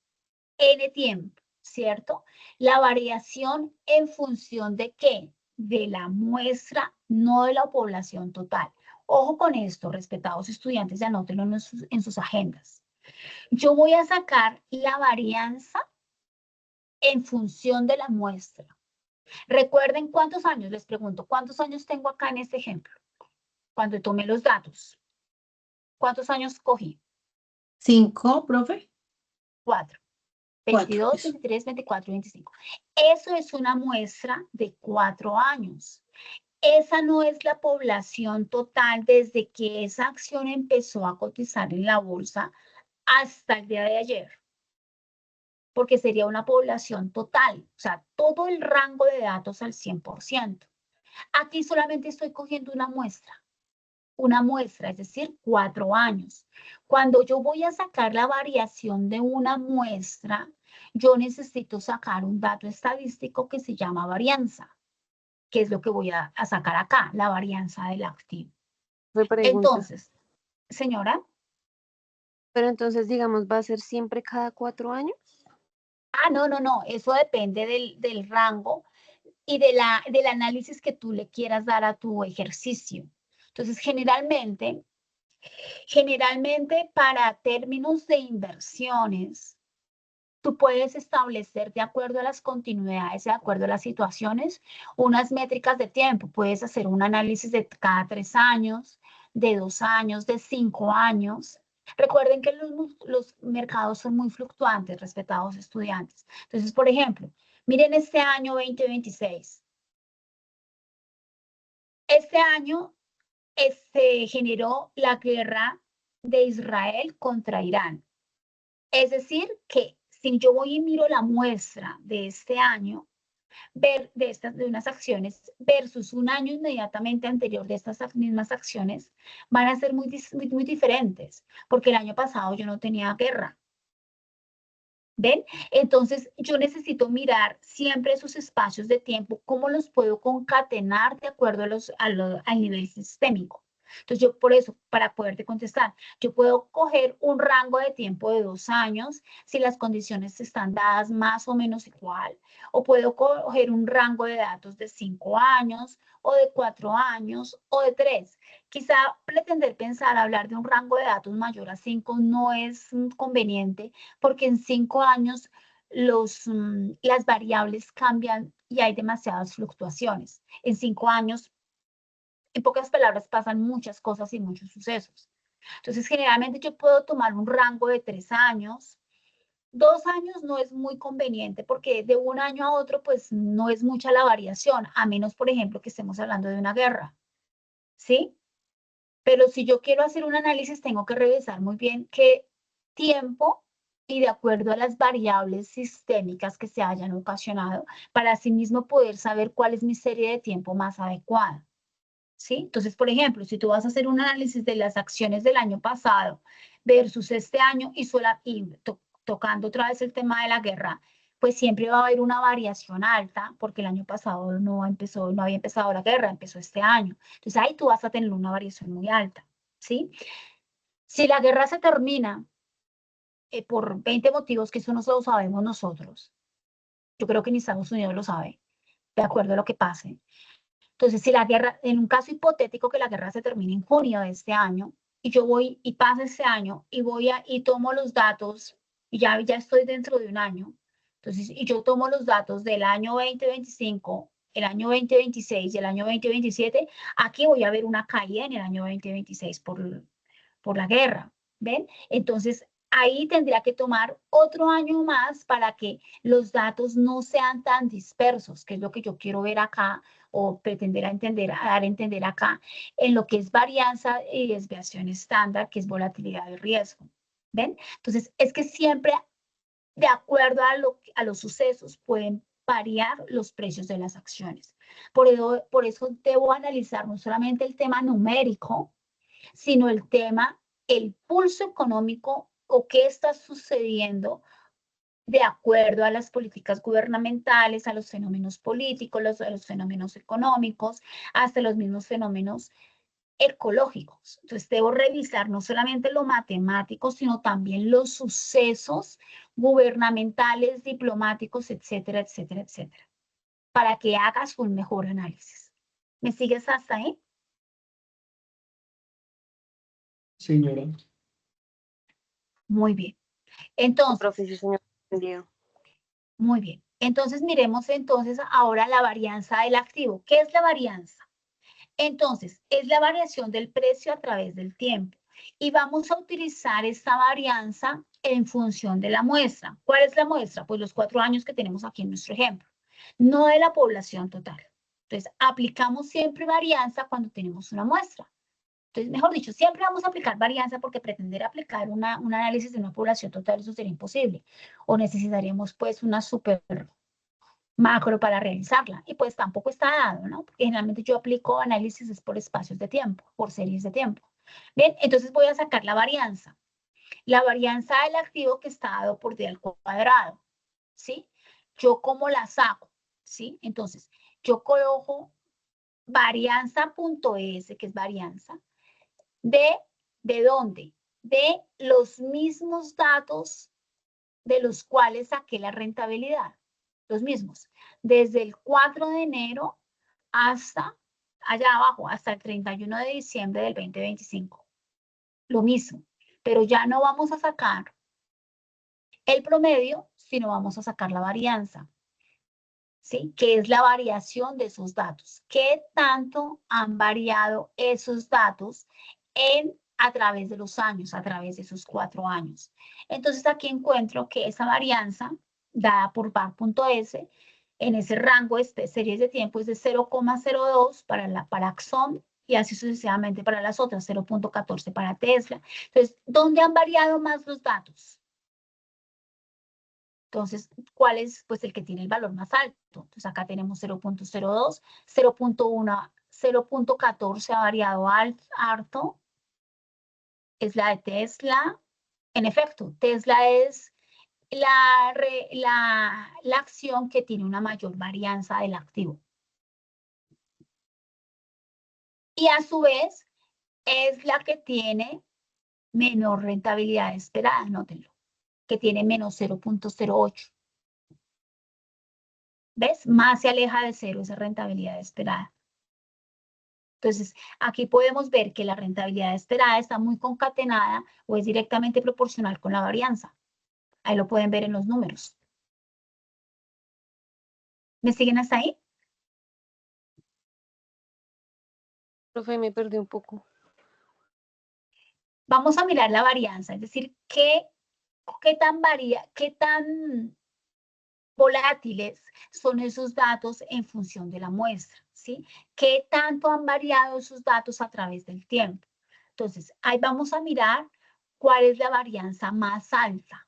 N tiempo? ¿Cierto? La variación en función de ¿qué? De la muestra, no de la población total. Ojo con esto, respetados estudiantes, anótenlo en sus agendas. Yo voy a sacar la varianza en función de la muestra. Recuerden cuántos años, les pregunto, ¿cuántos años tengo acá en este ejemplo? Cuando tomé los datos. ¿Cuántos años cogí? 5, profe. 4. 4. 22, 23, 24, 25. Eso es una muestra de 4 años. Esa no es la población total desde que esa acción empezó a cotizar en la bolsa hasta el día de ayer. Porque sería una población total, o sea, todo el rango de datos al 100%. Aquí solamente estoy cogiendo una muestra, es decir, 4 años. Cuando yo voy a sacar la variación de una muestra, yo necesito sacar un dato estadístico que se llama varianza, que es lo que voy a sacar acá, la varianza del activo. Me pregunta. Entonces, señora. Pero entonces, digamos, ¿va a ser siempre cada 4 años? Ah, no, eso depende del rango y del análisis que tú le quieras dar a tu ejercicio. Entonces, generalmente para términos de inversiones, tú puedes establecer de acuerdo a las continuidades, de acuerdo a las situaciones, unas métricas de tiempo. Puedes hacer un análisis de cada 3 años, de 2 años, de 5 años. Recuerden que los mercados son muy fluctuantes, respetados estudiantes. Entonces, por ejemplo, miren este año 2026. Este año generó la guerra de Israel contra Irán. Es decir, que si yo voy y miro la muestra de este año, ver de unas acciones versus un año inmediatamente anterior de estas mismas acciones, van a ser muy diferentes, porque el año pasado yo no tenía guerra. ¿Ven? Entonces, yo necesito mirar siempre esos espacios de tiempo, cómo los puedo concatenar de acuerdo al nivel sistémico. Entonces, yo por eso, para poderte contestar, yo puedo coger un rango de tiempo de 2 años, si las condiciones están dadas más o menos igual, o puedo coger un rango de datos de 5 años, o de 4 años, o de 3. Quizá pretender pensar hablar de un rango de datos mayor a 5 no es conveniente, porque en 5 años las variables cambian y hay demasiadas fluctuaciones. En 5 años, en pocas palabras, pasan muchas cosas y muchos sucesos. Entonces, generalmente yo puedo tomar un rango de 3 años. 2 años no es muy conveniente porque de un año a otro, pues no es mucha la variación, a menos, por ejemplo, que estemos hablando de una guerra. ¿Sí? Pero si yo quiero hacer un análisis, tengo que revisar muy bien qué tiempo y de acuerdo a las variables sistémicas que se hayan ocasionado, para asimismo poder saber cuál es mi serie de tiempo más adecuada. ¿Sí? Entonces, por ejemplo, si tú vas a hacer un análisis de las acciones del año pasado versus este año y tocando otra vez el tema de la guerra, pues siempre va a haber una variación alta porque el año pasado no había empezado la guerra, empezó este año. Entonces ahí tú vas a tener una variación muy alta, ¿sí? Si la guerra se termina por 20 motivos, que eso no lo sabemos nosotros, yo creo que ni Estados Unidos lo sabe, de acuerdo a lo que pase. Entonces, si la guerra, en un caso hipotético que la guerra se termine en junio de este año, y yo voy y pasa este año, y tomo los datos, y ya estoy dentro de un año, entonces, y yo tomo los datos del año 2025, el año 2026 y el año 2027, aquí voy a ver una caída en el año 2026 por la guerra, ¿ven? Entonces, ahí tendría que tomar otro año más para que los datos no sean tan dispersos, que es lo que yo quiero ver acá o pretender dar a entender acá en lo que es varianza y desviación estándar, que es volatilidad de riesgo. ¿Ven? Entonces, es que siempre, de acuerdo a los sucesos, pueden variar los precios de las acciones. Por eso debo analizar no solamente el tema numérico, sino el tema, el pulso económico o qué está sucediendo de acuerdo a las políticas gubernamentales, a los fenómenos políticos, a los fenómenos económicos, hasta los mismos fenómenos ecológicos. Entonces, debo revisar no solamente lo matemático, sino también los sucesos gubernamentales, diplomáticos, etcétera, etcétera, etcétera, para que hagas un mejor análisis. ¿Me sigues hasta ahí? Señora. Muy bien. Entonces, Profe, sí, señor. Entendido. muy bien. Entonces, miremos entonces ahora la varianza del activo. ¿Qué es la varianza? Entonces, es la variación del precio a través del tiempo. Y vamos a utilizar esta varianza en función de la muestra. ¿Cuál es la muestra? Pues los 4 años que tenemos aquí en nuestro ejemplo, no de la población total. Entonces, aplicamos siempre varianza cuando tenemos una muestra. Entonces, mejor dicho, siempre vamos a aplicar varianza porque pretender aplicar un análisis de una población total, eso sería imposible. O necesitaríamos pues una super macro para realizarla. Y pues tampoco está dado, ¿no? Porque generalmente yo aplico análisis por espacios de tiempo, por series de tiempo. Bien, entonces voy a sacar la varianza. La varianza del activo que está dado por D al cuadrado, ¿sí? Yo cómo la saco, ¿sí? Entonces, yo coloco varianza.s, que es varianza, ¿de dónde? De los mismos datos de los cuales saqué la rentabilidad. Los mismos. Desde el 4 de enero hasta allá abajo, hasta el 31 de diciembre del 2025. Lo mismo. Pero ya no vamos a sacar el promedio, sino vamos a sacar la varianza. ¿Sí? Que es la variación de esos datos. ¿Qué tanto han variado esos datos a través de los años, a través de esos 4 años? Entonces aquí encuentro que esa varianza dada por var.s en ese rango de series de tiempo es de 0,02 para Axon y así sucesivamente para las otras, 0,14 para Tesla. Entonces, ¿dónde han variado más los datos? Entonces, ¿cuál es? Pues el que tiene el valor más alto. Entonces, acá tenemos 0,02, 0,1, 0,14 ha variado harto. Es la de Tesla. En efecto, Tesla es la acción que tiene una mayor varianza del activo. Y a su vez, es la que tiene menor rentabilidad esperada, nótenlo, que tiene menos 0,08. ¿Ves? Más se aleja de cero esa rentabilidad esperada. Entonces, aquí podemos ver que la rentabilidad esperada está muy concatenada o es directamente proporcional con la varianza. Ahí lo pueden ver en los números. ¿Me siguen hasta ahí? Profe, me perdí un poco. Vamos a mirar la varianza, es decir, qué tan volátiles son esos datos en función de la muestra, ¿sí? ¿Qué tanto han variado esos datos a través del tiempo? Entonces, ahí vamos a mirar cuál es la varianza más alta.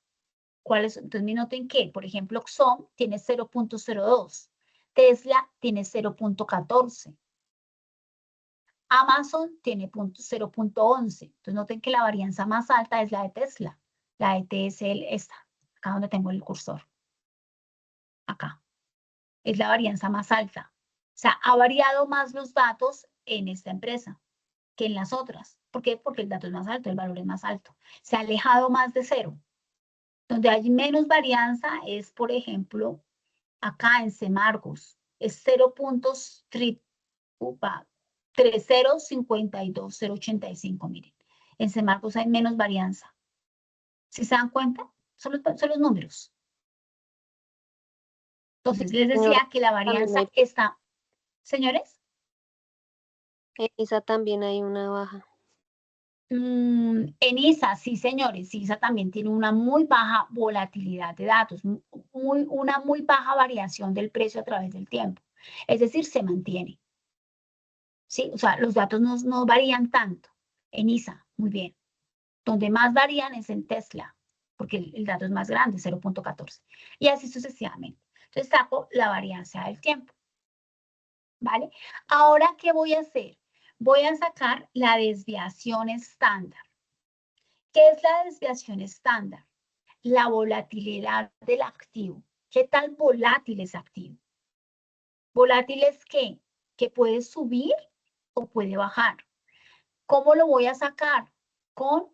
Entonces, me noten que, por ejemplo, Exxon tiene 0,02, Tesla tiene 0,14, Amazon tiene 0,11. Entonces, noten que la varianza más alta es la de Tesla, la de TSL, esta, acá donde tengo el cursor. Acá. Es la varianza más alta. O sea, ha variado más los datos en esta empresa que en las otras. ¿Por qué? Porque el dato es más alto, el valor es más alto. Se ha alejado más de cero. Donde hay menos varianza es, por ejemplo, acá en Semargos. Es 0.3052085, miren. En Semargos hay menos varianza. ¿Sí se dan cuenta? Son los números. Entonces, les decía que la varianza está... Señores. En esa también hay una baja. En ISA, sí, señores, ISA también tiene una muy baja volatilidad de datos, una muy baja variación del precio a través del tiempo. Es decir, se mantiene. Sí, o sea, los datos no varían tanto. En ISA, muy bien. Donde más varían es en Tesla, porque el dato es más grande, 0.14. Y así sucesivamente. Entonces saco la varianza del tiempo. ¿Vale? Ahora, ¿qué voy a hacer? Voy a sacar la desviación estándar. ¿Qué es la desviación estándar? La volatilidad del activo. ¿Qué tal volátil es activo? Volátil es ¿qué? Que puede subir o puede bajar. ¿Cómo lo voy a sacar? Con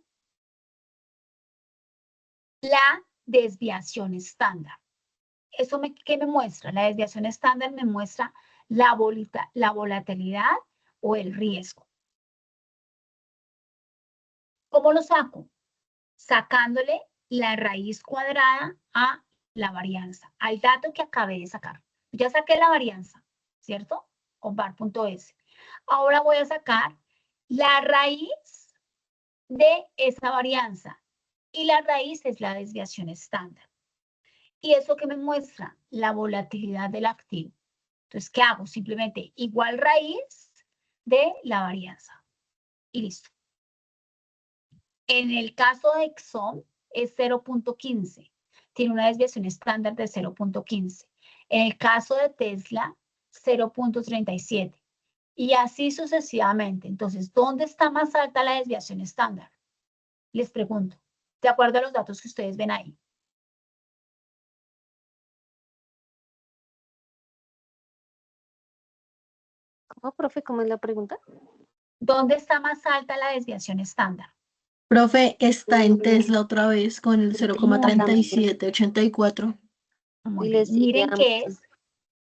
la desviación estándar. ¿Eso qué me muestra? La desviación estándar me muestra la volatilidad o el riesgo. ¿Cómo lo saco? Sacándole la raíz cuadrada a la varianza, al dato que acabé de sacar. Ya saqué la varianza, ¿cierto? Con var.s. Ahora voy a sacar la raíz de esa varianza. Y la raíz es la desviación estándar. ¿Y eso qué me muestra? La volatilidad del activo. Entonces, ¿qué hago? Simplemente igual raíz de la varianza. Y listo. En el caso de Exxon es 0.15. Tiene una desviación estándar de 0.15. En el caso de Tesla, 0.37. Y así sucesivamente. Entonces, ¿dónde está más alta la desviación estándar? Les pregunto, de acuerdo a los datos que ustedes ven ahí. ¿Cómo, profe? ¿Cómo es la pregunta? ¿Dónde está más alta la desviación estándar? Profe, está en Tesla otra vez con el Muy 0,3784. Muy Y bien. le sigue Miren que Amazon. es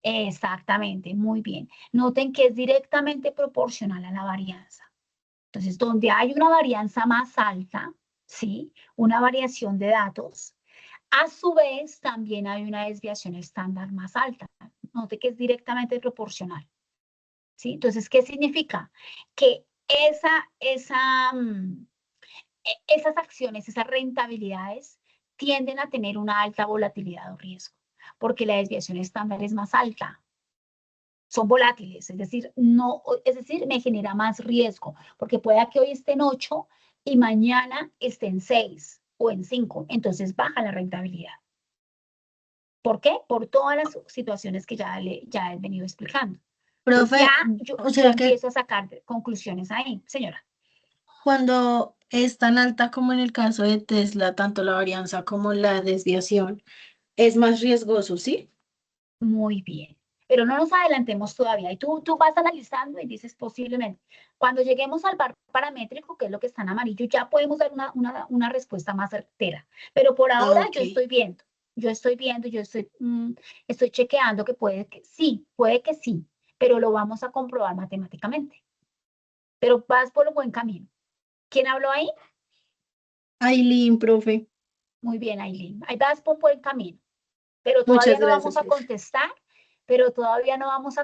exactamente, muy bien. Noten que es directamente proporcional a la varianza. Entonces, donde hay una varianza más alta, ¿sí? Una variación de datos, a su vez también hay una desviación estándar más alta. Note que es directamente proporcional, ¿sí? Entonces, ¿qué significa? Que esas acciones, esas rentabilidades tienden a tener una alta volatilidad o riesgo, porque la desviación estándar es más alta. Son volátiles, es decir, me genera más riesgo, porque puede que hoy esté en 8 y mañana esté en 6 o en 5, entonces baja la rentabilidad. ¿Por qué? Por todas las situaciones que ya he venido explicando. Entonces Profe, yo o sea que empiezo a sacar conclusiones ahí, señora. cuando es tan alta como en el caso de Tesla, tanto la varianza como la desviación, es más riesgoso, ¿sí? Muy bien, pero no nos adelantemos todavía. Y tú vas analizando y dices posiblemente. Cuando lleguemos al par paramétrico, que es lo que está en amarillo, ya podemos dar una respuesta más certera. Pero por ahora Ok. yo estoy viendo, estoy chequeando que puede que sí, pero lo vamos a comprobar matemáticamente. Pero vas por el buen camino. ¿Quién habló ahí? Aileen, profe. Muy bien, Aileen. Ahí vas por buen camino. Pero Muchas todavía no gracias, vamos a profe.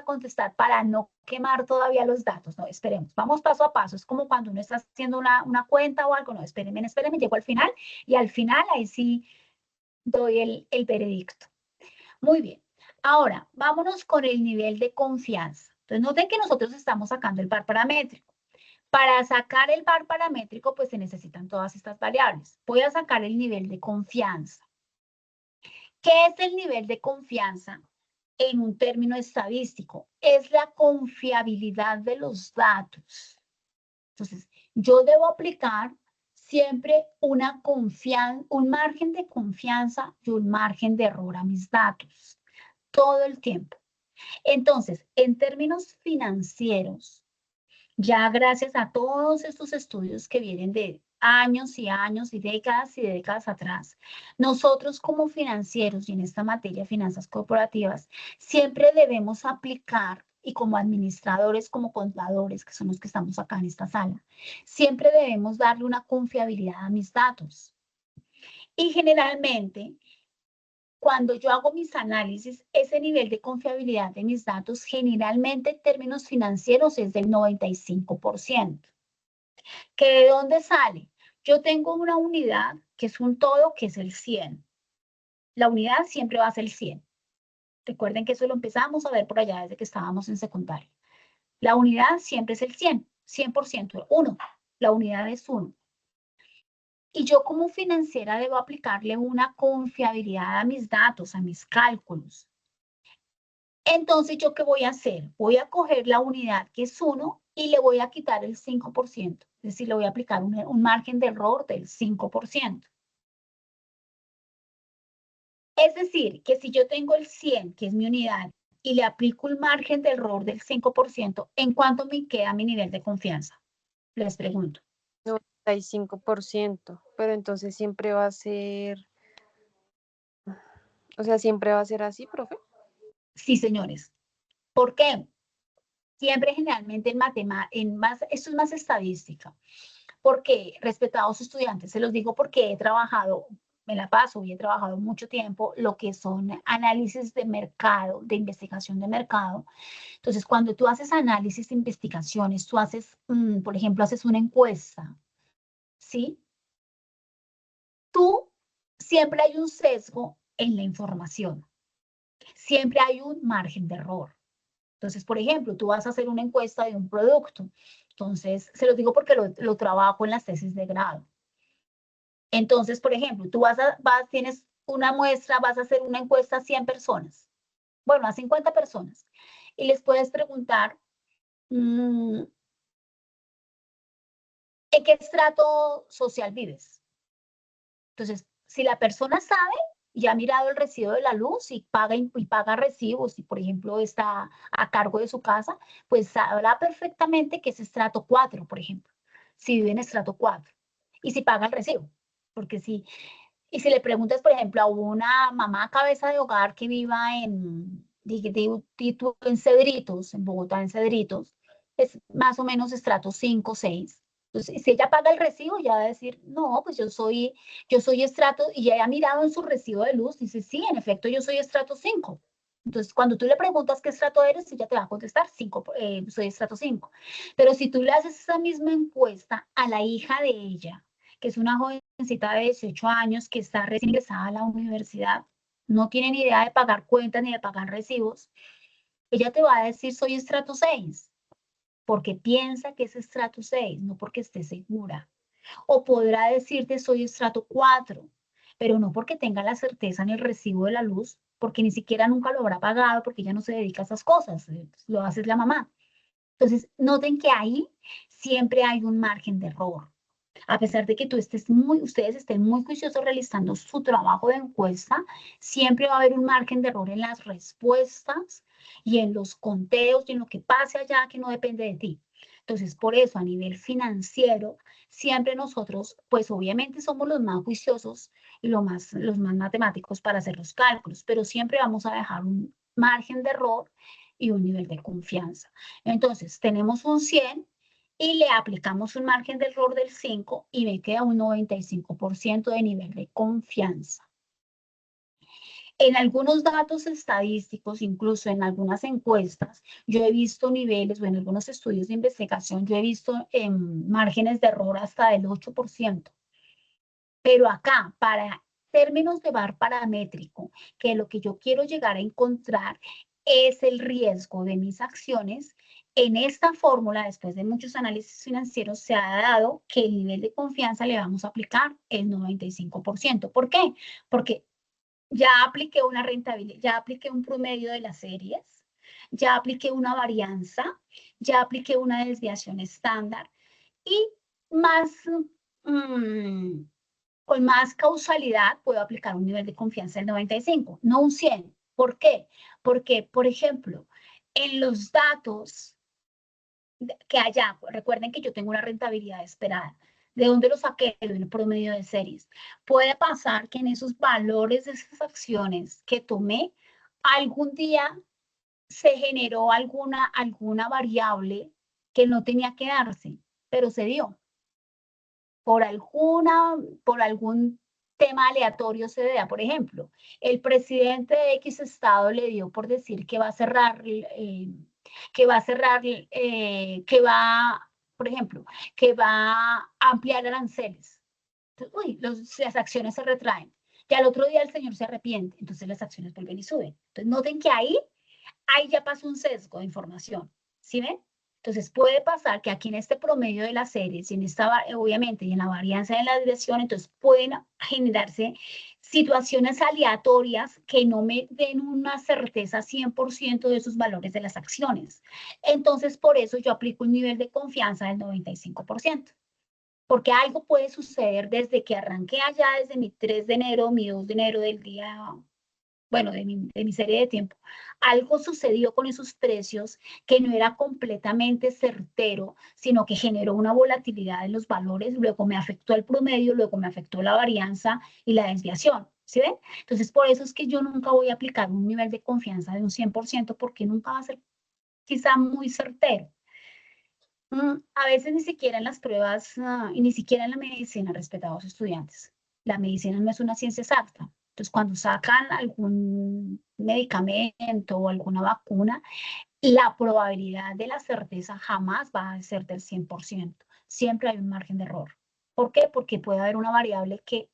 contestar, para no quemar todavía los datos. No, esperemos, vamos paso a paso. Es como cuando uno está haciendo una cuenta o algo. No, espérenme, llego al final y al final ahí sí doy el veredicto. Muy bien. Ahora, vámonos con el nivel de confianza. Entonces, noten que nosotros estamos sacando el par paramétrico. Para sacar el par paramétrico, pues se necesitan todas estas variables. Voy a sacar el nivel de confianza. ¿Qué es el nivel de confianza en un término estadístico? Es la confiabilidad de los datos. Entonces, yo debo aplicar siempre un margen de confianza y un margen de error a mis datos, todo el tiempo. Entonces, en términos financieros, ya gracias a todos estos estudios que vienen de años y años y décadas atrás, nosotros como financieros y en esta materia, finanzas corporativas, siempre debemos aplicar, y como administradores, como contadores, que son los que estamos acá en esta sala, siempre debemos darle una confiabilidad a mis datos. Y generalmente, cuando yo hago mis análisis, ese nivel de confiabilidad de mis datos, generalmente en términos financieros, es del 95%. ¿Que de dónde sale? Yo tengo una unidad que es un todo, que es el 100. La unidad siempre va a ser el 100. Recuerden que eso lo empezamos a ver por allá desde que estábamos en secundaria. La unidad siempre es el 100, 100%, 1. La unidad es 1. Y yo como financiera debo aplicarle una confiabilidad a mis datos, a mis cálculos. Entonces, ¿yo qué voy a hacer? Voy a coger la unidad que es 1 y le voy a quitar el 5%. Es decir, le voy a aplicar un margen de error del 5%. Es decir, que si yo tengo el 100, que es mi unidad, y le aplico un margen de error del 5%, ¿en cuánto me queda mi nivel de confianza? Les pregunto. 95%, pero entonces siempre va a ser, o sea, siempre va a ser así, profe. Sí, señores. ¿Por qué? Siempre generalmente esto es más estadística. Porque, respetados estudiantes, se los digo porque he trabajado, me la paso y he trabajado mucho tiempo lo que son análisis de mercado, de investigación de mercado. Entonces, cuando tú haces análisis de investigaciones, tú haces, por ejemplo, haces una encuesta, ¿sí? Tú siempre hay un sesgo en la información, siempre hay un margen de error. Entonces, por ejemplo, tú vas a hacer una encuesta de un producto. Entonces, se los digo porque lo trabajo en las tesis de grado. Entonces, por ejemplo, tú tienes una muestra, vas a hacer una encuesta a 100 personas. Bueno, a 50 personas. Y les puedes preguntar, ¿en qué estrato social vives? Entonces, si la persona sabe y ha mirado el recibo de la luz y paga recibos, y por ejemplo está a cargo de su casa, pues sabrá perfectamente que es estrato 4, por ejemplo, si vive en estrato 4 y si paga el recibo. Porque y si le preguntas, por ejemplo, a una mamá cabeza de hogar que viva en Cedritos, en Bogotá, en Cedritos, es más o menos estrato 5, 6. Entonces, si ella paga el recibo, ya va a decir, no, pues yo soy estrato, y ya ha mirado en su recibo de luz, dice, sí, en efecto, yo soy estrato 5. Entonces, cuando tú le preguntas qué estrato eres, ella te va a contestar, 5, soy estrato 5. Pero si tú le haces esa misma encuesta a la hija de ella, que es una jovencita de 18 años que está recién ingresada a la universidad, no tiene ni idea de pagar cuentas ni de pagar recibos, ella te va a decir, soy estrato 6, porque piensa que es estrato 6, no porque esté segura. O podrá decirte, soy estrato 4, pero no porque tenga la certeza en el recibo de la luz, porque ni siquiera nunca lo habrá pagado, porque ella no se dedica a esas cosas, lo hace la mamá. Entonces, noten que ahí siempre hay un margen de error. A pesar de que ustedes estén muy juiciosos realizando su trabajo de encuesta, siempre va a haber un margen de error en las respuestas y en los conteos y en lo que pase allá que no depende de ti. Entonces, por eso a nivel financiero, siempre nosotros, pues obviamente somos los más juiciosos y los más matemáticos para hacer los cálculos, pero siempre vamos a dejar un margen de error y un nivel de confianza. Entonces, tenemos un 100 y le aplicamos un margen de error del 5 y me queda un 95% de nivel de confianza. En algunos datos estadísticos, incluso en algunas encuestas, yo he visto niveles, o en algunos estudios de investigación, yo he visto márgenes de error hasta del 8%. Pero acá, para términos de VAR paramétrico, que lo que yo quiero llegar a encontrar es el riesgo de mis acciones, en esta fórmula, después de muchos análisis financieros, se ha dado que el nivel de confianza le vamos a aplicar el 95%. ¿Por qué? Porque ya apliqué una rentabilidad, ya apliqué un promedio de las series, ya apliqué una varianza, ya apliqué una desviación estándar y más, con más causalidad puedo aplicar un nivel de confianza del 95, no un 100. ¿Por qué? Porque, por ejemplo, en los datos que allá, recuerden que yo tengo una rentabilidad esperada. ¿De dónde lo saqué? De un promedio de series. Puede pasar que en esos valores de esas acciones que tomé, algún día se generó alguna variable que no tenía que darse, pero se dio. Por algún tema aleatorio se vea. Por ejemplo, el presidente de X estado le dio por decir que va a cerrar, que va por ejemplo, que va a ampliar aranceles. Entonces, uy, las acciones se retraen. Y al otro día el señor se arrepiente, entonces las acciones vuelven y suben. Entonces noten que ahí ya pasó un sesgo de información. ¿Sí ven? Entonces puede pasar que aquí en este promedio de las series, y en esta, obviamente, y en la varianza de la desviación, entonces pueden generarse situaciones aleatorias que no me den una certeza 100% de esos valores de las acciones. Entonces, por eso yo aplico un nivel de confianza del 95%. Porque algo puede suceder desde que arranqué allá, desde mi 3 de enero, mi 2 de enero del día, bueno, de mi serie de tiempo. Algo sucedió con esos precios que no era completamente certero, sino que generó una volatilidad en los valores, luego me afectó el promedio, luego me afectó la varianza y la desviación. ¿Sí ven? Entonces, por eso es que yo nunca voy a aplicar un nivel de confianza de un 100% porque nunca va a ser quizá muy certero. A veces ni siquiera en las pruebas y ni siquiera en la medicina, respetados estudiantes. La medicina no es una ciencia exacta. Entonces, cuando sacan algún medicamento o alguna vacuna, la probabilidad de la certeza jamás va a ser del 100%. Siempre hay un margen de error. ¿Por qué? Porque puede haber una variable que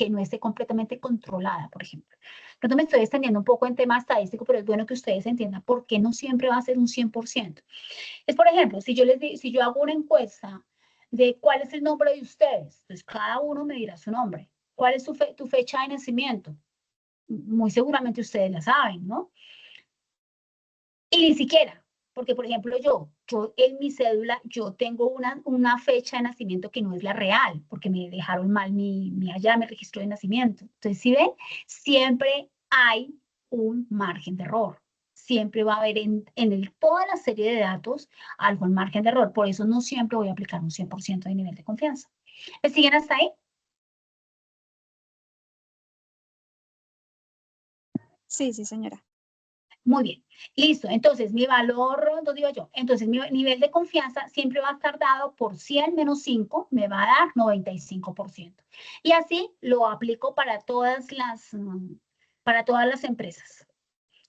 no esté completamente controlada, por ejemplo. Pronto me estoy extendiendo un poco en tema estadístico, pero es bueno que ustedes entiendan por qué no siempre va a ser un 100%. Es, por ejemplo, si yo hago una encuesta de cuál es el nombre de ustedes, pues cada uno me dirá su nombre. ¿Cuál es tu fecha de nacimiento? Muy seguramente ustedes la saben, ¿no? Y ni siquiera, porque por ejemplo yo en mi cédula, yo tengo una fecha de nacimiento que no es la real, porque me dejaron mal allá me registró de nacimiento. Entonces, si ven, siempre hay un margen de error. Siempre va a haber en toda la serie de datos algún margen de error. Por eso no siempre voy a aplicar un 100% de nivel de confianza. ¿Me siguen hasta ahí? Sí, sí, señora. Muy bien, listo. Entonces, mi valor, ¿dónde digo yo? Entonces, mi nivel de confianza siempre va a estar dado por 100 menos 5, me va a dar 95%. Y así lo aplico para todas las empresas.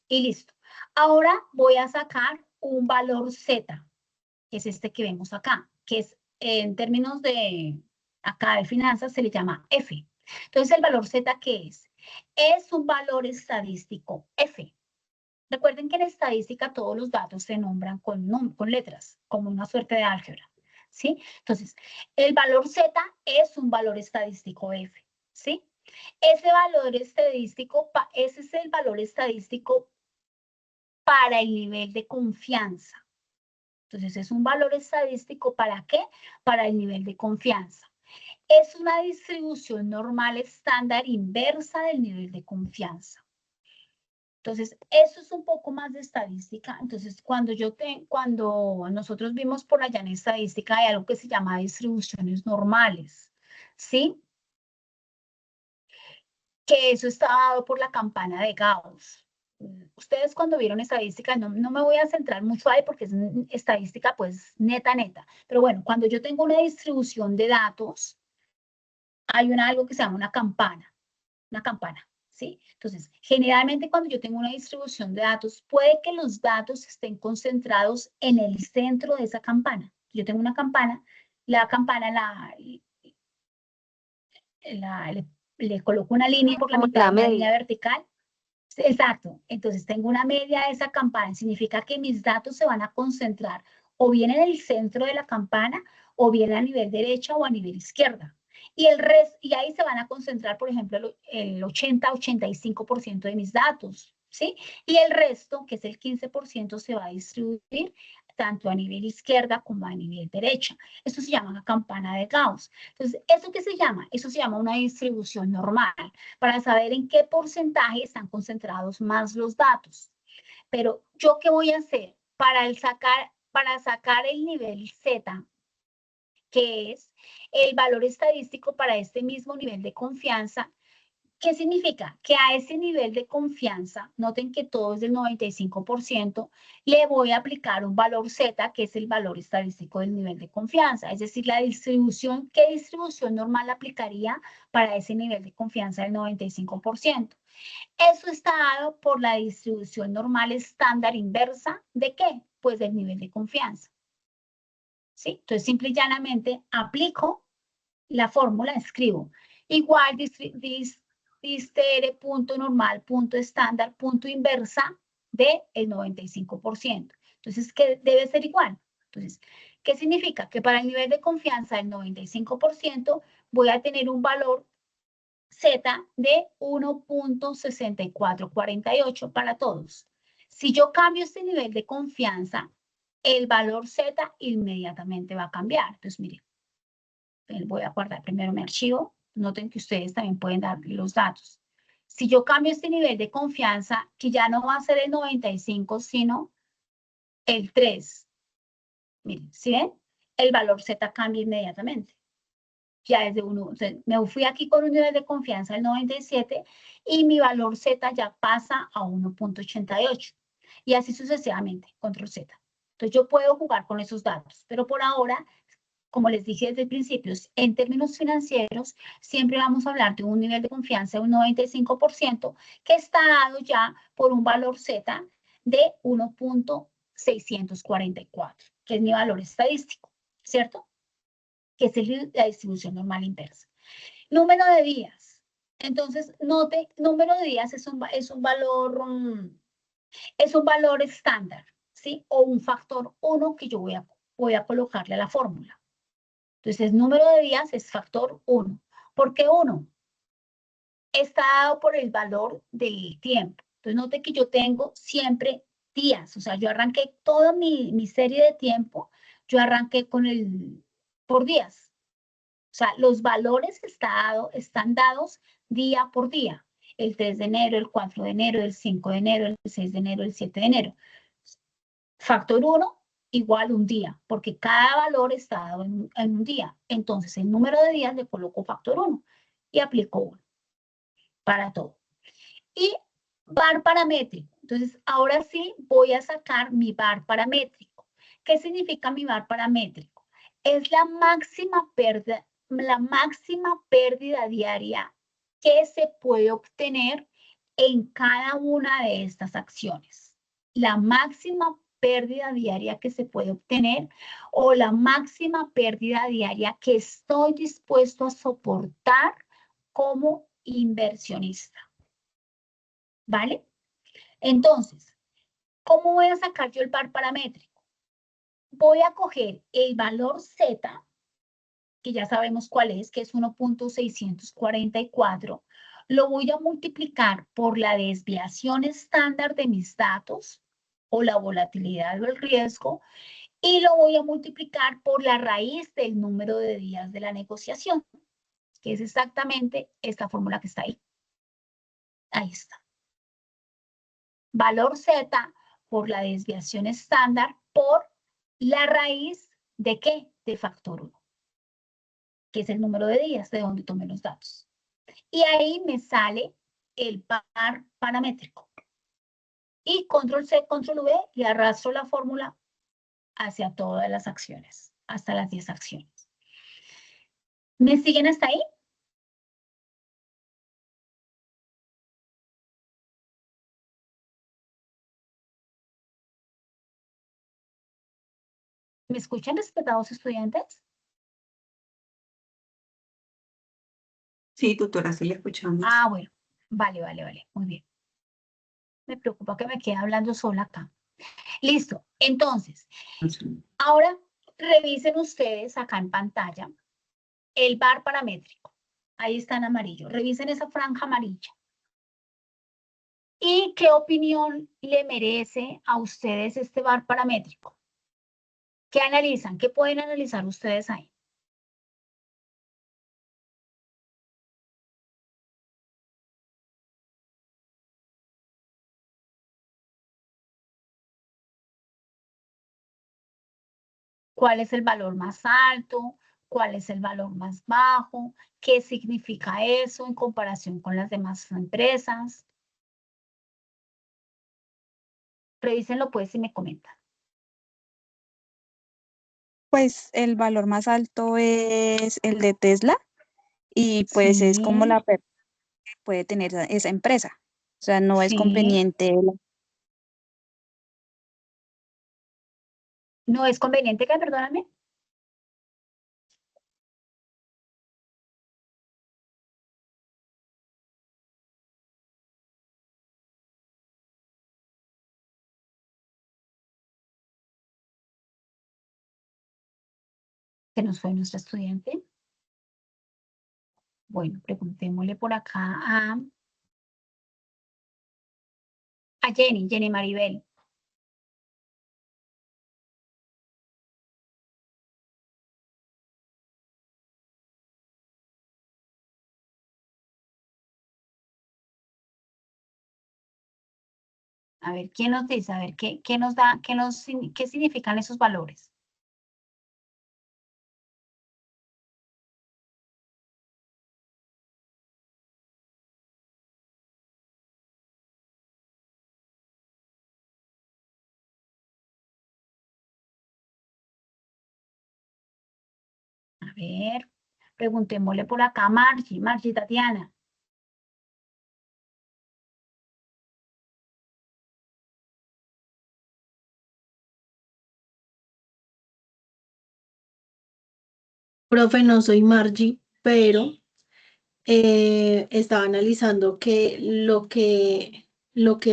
Y listo. Ahora voy a sacar un valor Z, que es este que vemos acá, que es en términos de, acá de finanzas, se le llama F. Entonces, ¿el valor Z qué es? Es un valor estadístico F. Recuerden que en estadística todos los datos se nombran con letras, como una suerte de álgebra, ¿sí? Entonces, el valor Z es un valor estadístico F, ¿sí? Ese es el valor estadístico para el nivel de confianza. Entonces, es un valor estadístico ¿para qué? Para el nivel de confianza. Es una distribución normal estándar inversa del nivel de confianza. Entonces, eso es un poco más de estadística. Entonces, cuando nosotros vimos por allá en estadística, hay algo que se llama distribuciones normales, ¿sí? Que eso está dado por la campana de Gauss. Ustedes cuando vieron estadística, no me voy a centrar mucho ahí porque es estadística pues neta. Pero bueno, cuando yo tengo una distribución de datos, hay algo que se llama una campana, ¿sí? Entonces, generalmente cuando yo tengo una distribución de datos, puede que los datos estén concentrados en el centro de esa campana. Yo tengo una campana, la campana le coloco una línea por la Como mitad, la una línea media. vertical. Exacto. Entonces, tengo una media de esa campana. Significa que mis datos se van a concentrar o bien en el centro de la campana o bien a nivel derecha o a nivel izquierda. Y ahí se van a concentrar, por ejemplo, el 80-85% de mis datos, ¿sí? Y el resto, que es el 15%, se va a distribuir tanto a nivel izquierda como a nivel derecha. Esto se llama la campana de Gauss. Entonces, ¿eso qué se llama? Eso se llama una distribución normal, para saber en qué porcentaje están concentrados más los datos. Pero, ¿yo qué voy a hacer? Para sacar el nivel Z, que es el valor estadístico para este mismo nivel de confianza. ¿Qué significa? Que a ese nivel de confianza, noten que todo es del 95%, le voy a aplicar un valor Z, que es el valor estadístico del nivel de confianza. Es decir, ¿qué distribución normal aplicaría para ese nivel de confianza del 95%? Eso está dado por la distribución normal estándar inversa, ¿de qué? Pues del nivel de confianza. ¿sí? Entonces, simple y llanamente aplico la fórmula, escribo igual distere punto normal, punto estándar, punto inversa del 95%. Entonces, ¿qué debe ser igual? Entonces, ¿qué significa? Que para el nivel de confianza del 95% voy a tener un valor Z de 1.6448 para todos. Si yo cambio este nivel de confianza, el valor Z inmediatamente va a cambiar. Entonces, miren, voy a guardar primero mi archivo. Noten que ustedes también pueden dar los datos. Si yo cambio este nivel de confianza, que ya no va a ser el 95, sino el 3. Miren, ¿sí ven? El valor Z cambia inmediatamente. Ya es de 1, o sea, me fui aquí con un nivel de confianza del 97 y mi valor Z ya pasa a 1.88. Y así sucesivamente, control Z. Entonces yo puedo jugar con esos datos, pero por ahora, como les dije desde el principio, en términos financieros, siempre vamos a hablar de un nivel de confianza de un 95% que está dado ya por un valor Z de 1.644, que es mi valor estadístico, ¿cierto? Que es la distribución normal inversa. Número de días. Entonces, note, número de días es un valor estándar, ¿sí? O un factor 1 que yo voy a colocarle a la fórmula. Entonces, número de días es factor 1. ¿Por qué 1? Está dado por el valor del tiempo. Entonces, note que yo tengo siempre días. O sea, yo arranqué toda mi serie de tiempo, yo arranqué por días. O sea, los valores están dados día por día. El 3 de enero, el 4 de enero, el 5 de enero, el 6 de enero, el 7 de enero. Factor 1 igual un día, porque cada valor está dado en un día. Entonces, el número de días le coloco factor 1 y aplico 1 para todo. Y bar paramétrico. Entonces, ahora sí voy a sacar mi bar paramétrico. ¿Qué significa mi bar paramétrico? Es la máxima pérdida diaria que se puede obtener en cada una de estas acciones. La máxima pérdida diaria que se puede obtener o la máxima pérdida diaria que estoy dispuesto a soportar como inversionista. ¿Vale? Entonces, ¿cómo voy a sacar yo el bar paramétrico? Voy a coger el valor Z, que ya sabemos cuál es, que es 1.644, lo voy a multiplicar por la desviación estándar de mis datos, o la volatilidad o el riesgo, y lo voy a multiplicar por la raíz del número de días de la negociación, que es exactamente esta fórmula que está ahí. Ahí está. Valor Z por la desviación estándar por la raíz ¿de qué? De factor 1, que es el número de días de donde tomé los datos. Y ahí me sale el par paramétrico. Y control C, control V, y arrastro la fórmula hacia todas las acciones, hasta las 10 acciones. ¿Me siguen hasta ahí? ¿Me escuchan, respetados estudiantes? Sí, tutora, sí le escuchamos. Ah, bueno. Vale, muy bien. Me preocupa que me quede hablando sola acá. Listo. Entonces, ahora revisen ustedes acá en pantalla el bar paramétrico. Ahí está en amarillo. Revisen esa franja amarilla. ¿Y qué opinión le merece a ustedes este bar paramétrico? ¿Qué analizan? ¿Qué pueden analizar ustedes ahí? ¿Cuál es el valor más alto? ¿Cuál es el valor más bajo? ¿Qué significa eso en comparación con las demás empresas? Revísenlo pues y me comentan. Pues el valor más alto es el de Tesla y pues es como Sí, la pérdida que puede tener esa empresa. O sea, no es sí. conveniente. ¿No es conveniente que, perdóname? Se nos fue nuestra estudiante. Bueno, preguntémosle por acá a Jenny Maribel. A ver, ¿quién nos dice? A ver, ¿qué nos da, qué significan esos valores? A ver, preguntémosle por acá a Margie Tatiana. Profe, no soy Margie, pero estaba analizando que lo que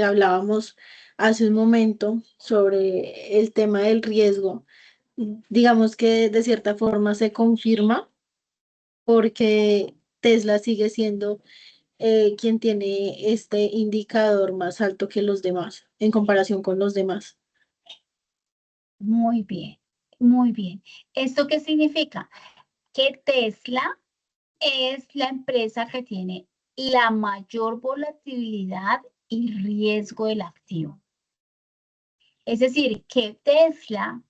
hablábamos hace un momento sobre el tema del riesgo, digamos que de cierta forma se confirma porque Tesla sigue siendo quien tiene este indicador más alto que los demás en comparación con los demás. Muy bien, muy bien. ¿Esto qué significa? Que Tesla es la empresa que tiene la mayor volatilidad y riesgo del activo. Es decir, que Tesla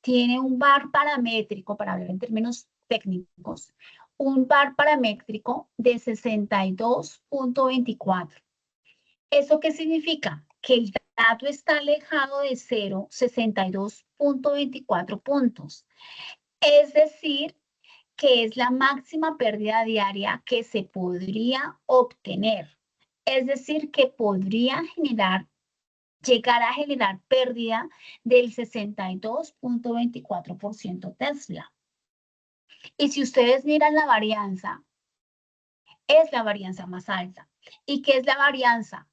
tiene un VaR paramétrico, para hablar en términos técnicos, un VaR paramétrico de 62.24. ¿Eso qué significa? Que el dato está alejado de 0, 62.24 puntos. Es decir, que es la máxima pérdida diaria que se podría obtener. Es decir, que podría llegar a generar pérdida del 62.24% Tesla. Y si ustedes miran la varianza, es la varianza más alta. ¿Y qué es la varianza?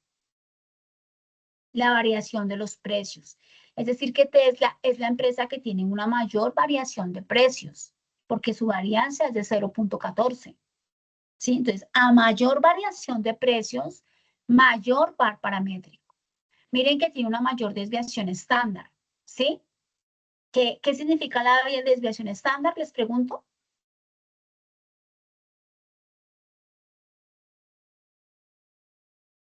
La variación de los precios. Es decir, que Tesla es la empresa que tiene una mayor variación de precios, porque su varianza es de 0.14. ¿Sí? Entonces, a mayor variación de precios, mayor VaR paramétrico. Miren que tiene una mayor desviación estándar, ¿sí? ¿Qué significa la desviación estándar? Les pregunto.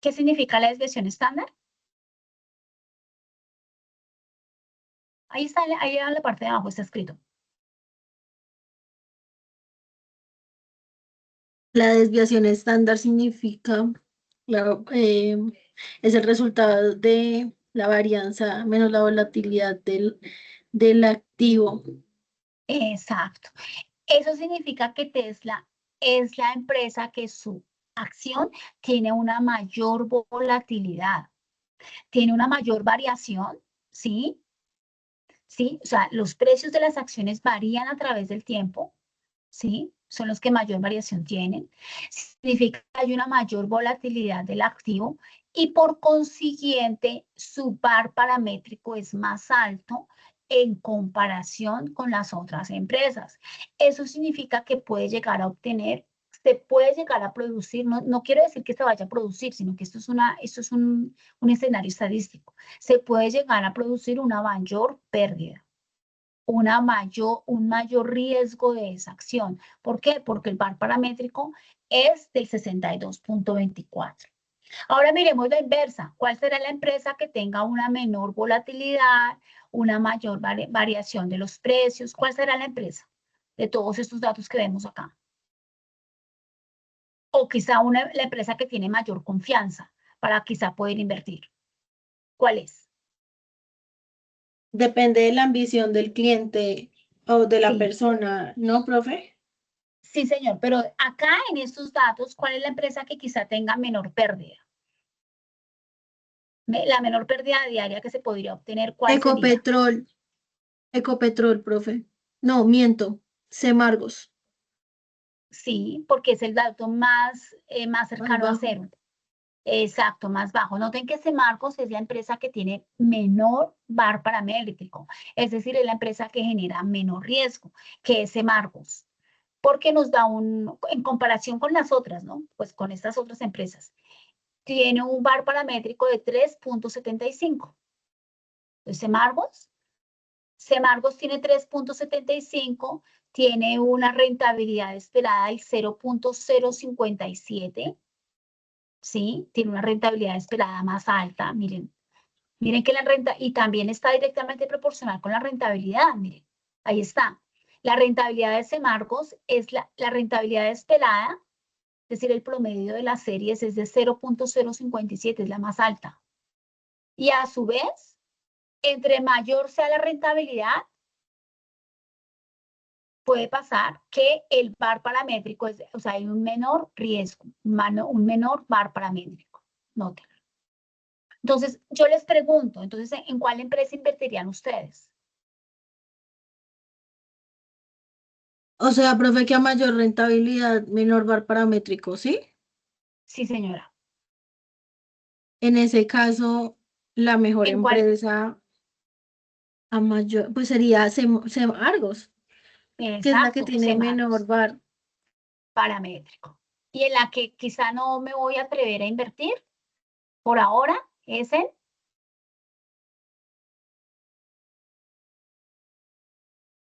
¿Qué significa la desviación estándar? Ahí está, ahí en la parte de abajo está escrito. La desviación estándar significa, es el resultado de la varianza menos la volatilidad del activo. Exacto. Eso significa que Tesla es la empresa que su acción tiene una mayor volatilidad, tiene una mayor variación, ¿sí? ¿Sí? O sea, los precios de las acciones varían a través del tiempo, ¿sí? Son los que mayor variación tienen. Significa que hay una mayor volatilidad del activo y por consiguiente su VaR paramétrico es más alto en comparación con las otras empresas. Eso significa que puede llegar a obtener, se puede llegar a producir, no quiero decir que se vaya a producir, sino que esto es un escenario estadístico. Se puede llegar a producir una mayor pérdida, un mayor riesgo de esa acción. ¿Por qué? Porque el VaR paramétrico es del 62.24. Ahora miremos la inversa. ¿Cuál será la empresa que tenga una menor volatilidad, una mayor variación de los precios? ¿Cuál será la empresa de todos estos datos que vemos acá? O quizá la empresa que tiene mayor confianza para quizá poder invertir. ¿Cuál es? Depende de la ambición del cliente o de la Sí. persona, ¿no, profe? Sí, señor, pero acá en estos datos, ¿cuál es la empresa que quizá tenga menor pérdida? La menor pérdida diaria que se podría obtener, ¿cuál sería? Ecopetrol, profe. No, miento, Semargos. Sí, porque es el dato más cercano a bajo. cero. Exacto, más bajo. Noten que Semargos es la empresa que tiene menor VAR paramétrico, es decir, es la empresa que genera menor riesgo que Semargos, porque nos da en comparación con las otras, ¿no? Pues con estas otras empresas, tiene un VAR paramétrico de 3.75. Entonces, Semargos tiene 3.75, tiene una rentabilidad esperada del 0.057. ¿Sí? Tiene una rentabilidad esperada más alta, miren que la renta, y también está directamente proporcional con la rentabilidad, miren, ahí está. La rentabilidad de Semargos es la rentabilidad esperada, es decir, el promedio de las series es de 0.057, es la más alta. Y a su vez, entre mayor sea la rentabilidad, puede pasar que el VAR paramétrico, o sea, hay un menor riesgo, un menor VAR paramétrico. Noten. Entonces, yo les pregunto, entonces, ¿en cuál empresa invertirían ustedes? O sea, profe, que a mayor rentabilidad, menor VAR paramétrico, ¿sí? Sí, señora. En ese caso, la mejor ¿En cuál? empresa a mayor, pues sería Semargos, que es la que Exacto, tiene menor Semargos, VAR. paramétrico. Y en la que quizá no me voy a atrever a invertir por ahora es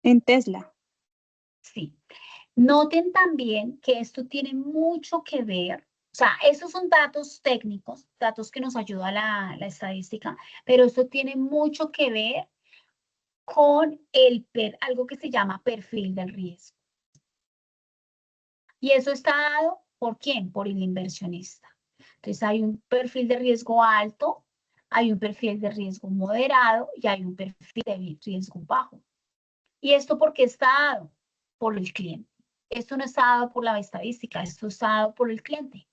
En Tesla. sí. Noten también que esto tiene mucho que ver, o sea, esos son datos técnicos, datos que nos ayuda la estadística, pero esto tiene mucho que ver con algo que se llama perfil del riesgo. Y eso está dado ¿por quién? Por el inversionista. Entonces hay un perfil de riesgo alto, hay un perfil de riesgo moderado y hay un perfil de riesgo bajo. ¿Y esto por qué está dado? Por el cliente. Esto no está dado por la estadística, esto está dado por el cliente.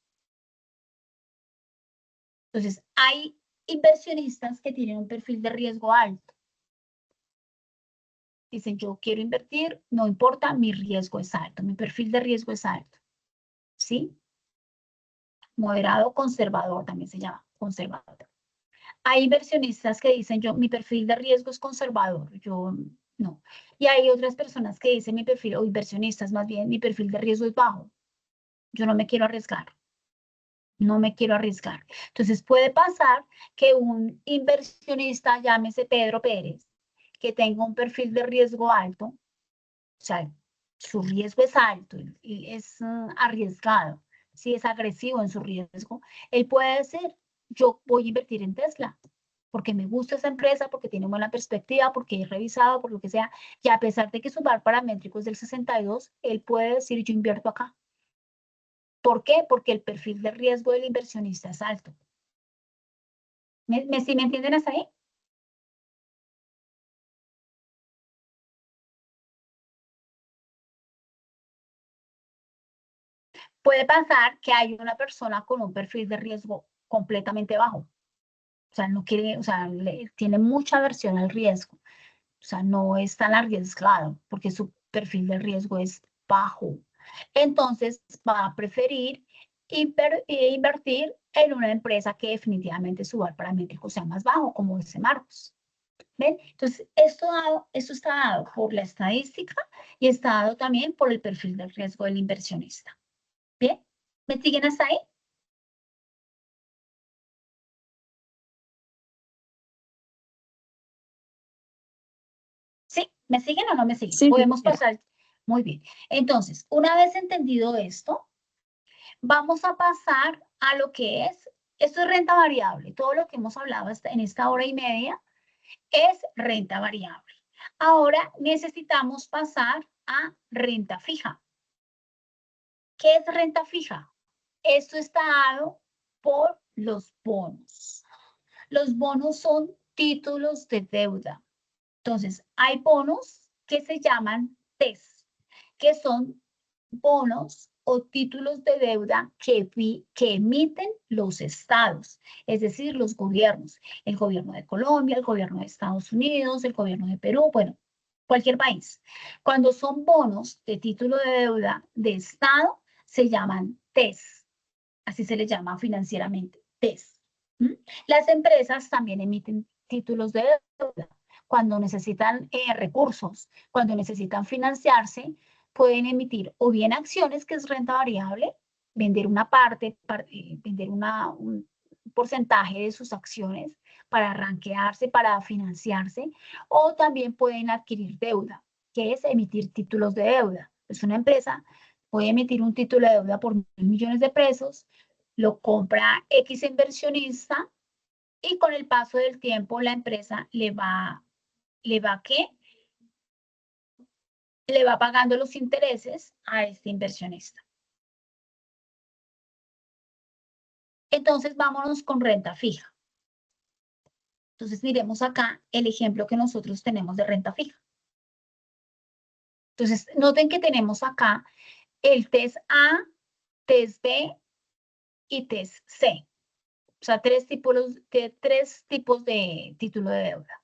Entonces, hay inversionistas que tienen un perfil de riesgo alto. Dicen, yo quiero invertir, no importa, mi riesgo es alto, mi perfil de riesgo es alto. ¿Sí? Moderado, conservador también se llama, conservador. Hay inversionistas que dicen, mi perfil de riesgo es conservador, yo no. Y hay otras personas que dicen, o inversionistas más bien, mi perfil de riesgo es bajo, yo no me quiero arriesgar. No me quiero arriesgar. Entonces puede pasar que un inversionista, llámese Pedro Pérez, que tenga un perfil de riesgo alto, o sea, su riesgo es alto y es arriesgado, si es agresivo en su riesgo, él puede decir, yo voy a invertir en Tesla, porque me gusta esa empresa, porque tiene buena perspectiva, porque he revisado, por lo que sea, y a pesar de que su VAR paramétrico es del 62, él puede decir, yo invierto acá. ¿Por qué? Porque el perfil de riesgo del inversionista es alto. ¿Sí me entienden hasta ahí? Puede pasar que hay una persona con un perfil de riesgo completamente bajo. O sea, no quiere, o sea, tiene mucha aversión al riesgo. O sea, no es tan arriesgado porque su perfil de riesgo es bajo. Entonces, va a preferir invertir en una empresa que definitivamente su VAR paramétrico sea más bajo, como dice Marcos. ¿Ven? Entonces, esto está dado por la estadística y está dado también por el perfil del riesgo del inversionista. ¿Bien? ¿Me siguen hasta ahí? ¿Sí? ¿Me siguen o no me siguen? Sí, Podemos señora. pasar. Muy bien. Entonces, una vez entendido esto, vamos a pasar a lo que esto es renta variable. Todo lo que hemos hablado en esta hora y media es renta variable. Ahora necesitamos pasar a renta fija. ¿Qué es renta fija? Esto está dado por los bonos. Los bonos son títulos de deuda. Entonces, hay bonos que se llaman TES, que son bonos o títulos de deuda que emiten los estados, es decir, los gobiernos. El gobierno de Colombia, el gobierno de Estados Unidos, el gobierno de Perú, bueno, cualquier país. Cuando son bonos de título de deuda de estado, se llaman TES. Así se les llama financieramente, TES. Las empresas también emiten títulos de deuda. Cuando necesitan recursos, cuando necesitan financiarse, pueden emitir o bien acciones, que es renta variable, vender una parte, vender un porcentaje de sus acciones para ranquearse, para financiarse, o también pueden adquirir deuda, que es emitir títulos de deuda. Es una empresa, puede emitir un título de deuda por 1.000 millones de pesos, lo compra X inversionista y con el paso del tiempo la empresa le va ¿qué? Le va pagando los intereses a este inversionista. Entonces, vámonos con renta fija. Entonces, miremos acá el ejemplo que nosotros tenemos de renta fija. Entonces, noten que tenemos acá el TES A, TES B y TES C. O sea, tres tipos de título de deuda.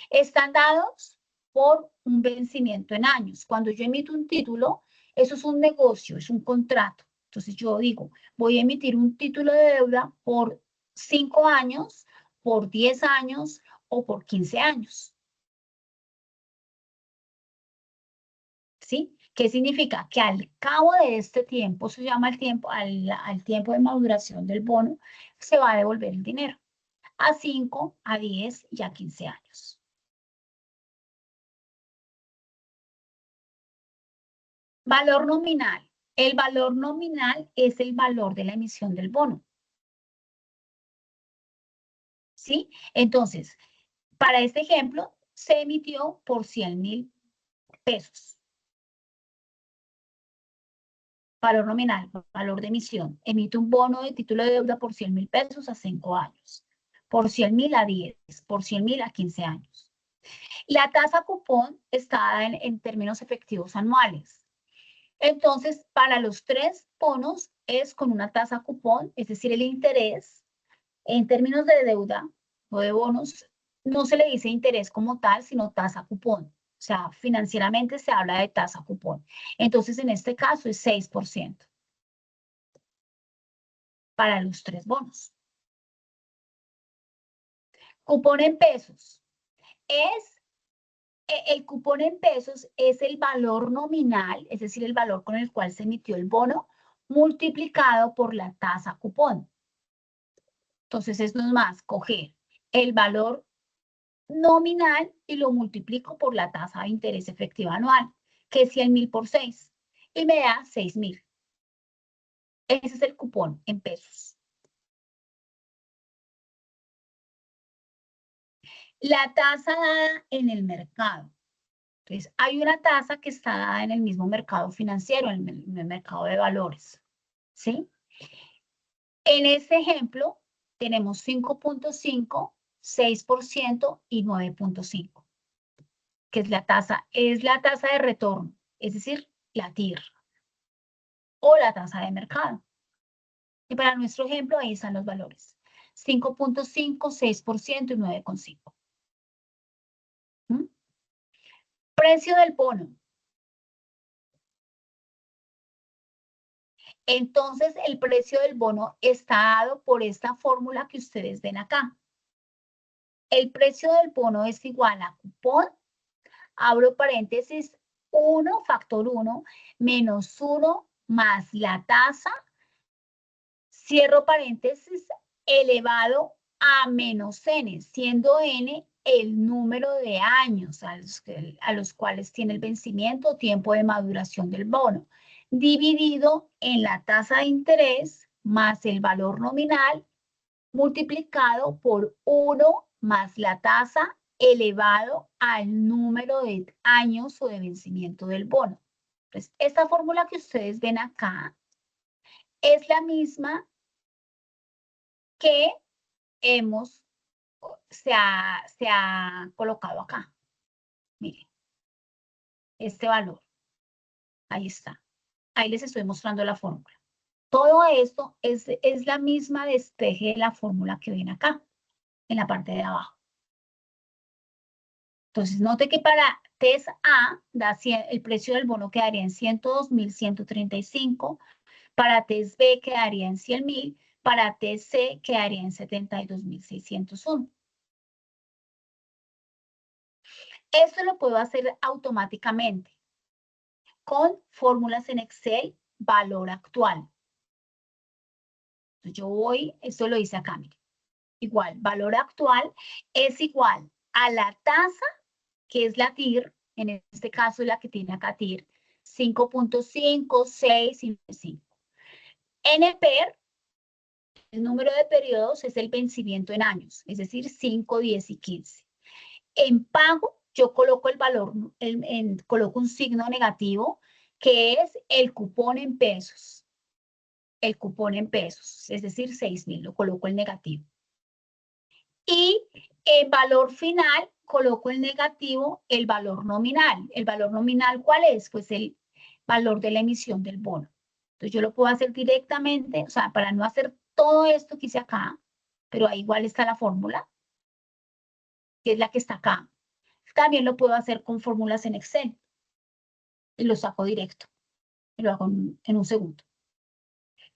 Están dados por un vencimiento en años. Cuando yo emito un título, eso es un negocio, es un contrato. Entonces yo digo, voy a emitir un título de deuda por 5 años, por 10 años o por 15 años. ¿Sí? ¿Qué significa? Que al cabo de este tiempo, se llama el tiempo, al tiempo de maduración del bono, se va a devolver el dinero. A 5, a 10 y a 15 años. Valor nominal. El valor nominal es el valor de la emisión del bono. ¿Sí? Entonces, para este ejemplo, se emitió por 100.000 pesos. Valor nominal, valor de emisión. Emite un bono de título de deuda por 100.000 pesos a 5 años. Por 100.000 a 10, por 100.000 a 15 años. La tasa cupón está dada en términos efectivos anuales. Entonces, para los 3 bonos es con una tasa cupón, es decir, el interés, en términos de deuda o de bonos, no se le dice interés como tal, sino tasa cupón. O sea, financieramente se habla de tasa cupón. Entonces, en este caso es 6% para los 3 bonos. Cupón en pesos. El cupón en pesos es el valor nominal, es decir, el valor con el cual se emitió el bono, multiplicado por la tasa cupón. Entonces, es nomás coger el valor nominal y lo multiplico por la tasa de interés efectiva anual, que es 100.000 por 6, y me da 6.000. Ese es el cupón en pesos. La tasa dada en el mercado. Entonces, hay una tasa que está dada en el mismo mercado financiero, en el mercado de valores. ¿Sí? En este ejemplo, tenemos 5.5, 6% y 9.5, que es la tasa de retorno, es decir, la TIR o la tasa de mercado. Y para nuestro ejemplo, ahí están los valores. 5.5, 6% y 9.5. Precio del bono. Entonces, el precio del bono está dado por esta fórmula que ustedes ven acá. El precio del bono es igual a cupón, abro paréntesis, 1, factor 1, menos 1 más la tasa, cierro paréntesis, elevado a menos n, siendo n el número de años a los cuales tiene el vencimiento o tiempo de maduración del bono, dividido en la tasa de interés más el valor nominal multiplicado por 1 más la tasa elevado al número de años o de vencimiento del bono. Entonces, esta fórmula que ustedes ven acá es la misma que se ha colocado acá. Miren, este valor. Ahí está. Ahí les estoy mostrando la fórmula. Todo esto es la misma despeje de la fórmula que ven acá, en la parte de abajo. Entonces, note que para TES A, el precio del bono quedaría en 102.135, para TES B quedaría en 100.000, Para TC quedaría en 72.601. Esto lo puedo hacer automáticamente con fórmulas en Excel, valor actual. Entonces yo voy, esto lo hice acá, mire. Igual, valor actual es igual a la tasa, que es la TIR, en este caso la que tiene acá TIR, 5.5, 6 y 5. NPER, el número de periodos es el vencimiento en años, es decir, 5, 10 y 15. En pago, yo coloco el valor, coloco un signo negativo, que es el cupón en pesos. El cupón en pesos, es decir, 6.000, lo coloco el negativo. Y en valor final, coloco el negativo, el valor nominal. ¿El valor nominal cuál es? Pues el valor de la emisión del bono. Entonces yo lo puedo hacer directamente, o sea, para no hacer todo esto que hice acá, pero ahí igual está la fórmula, que es la que está acá. También lo puedo hacer con fórmulas en Excel. Y lo saco directo. Y lo hago en un segundo.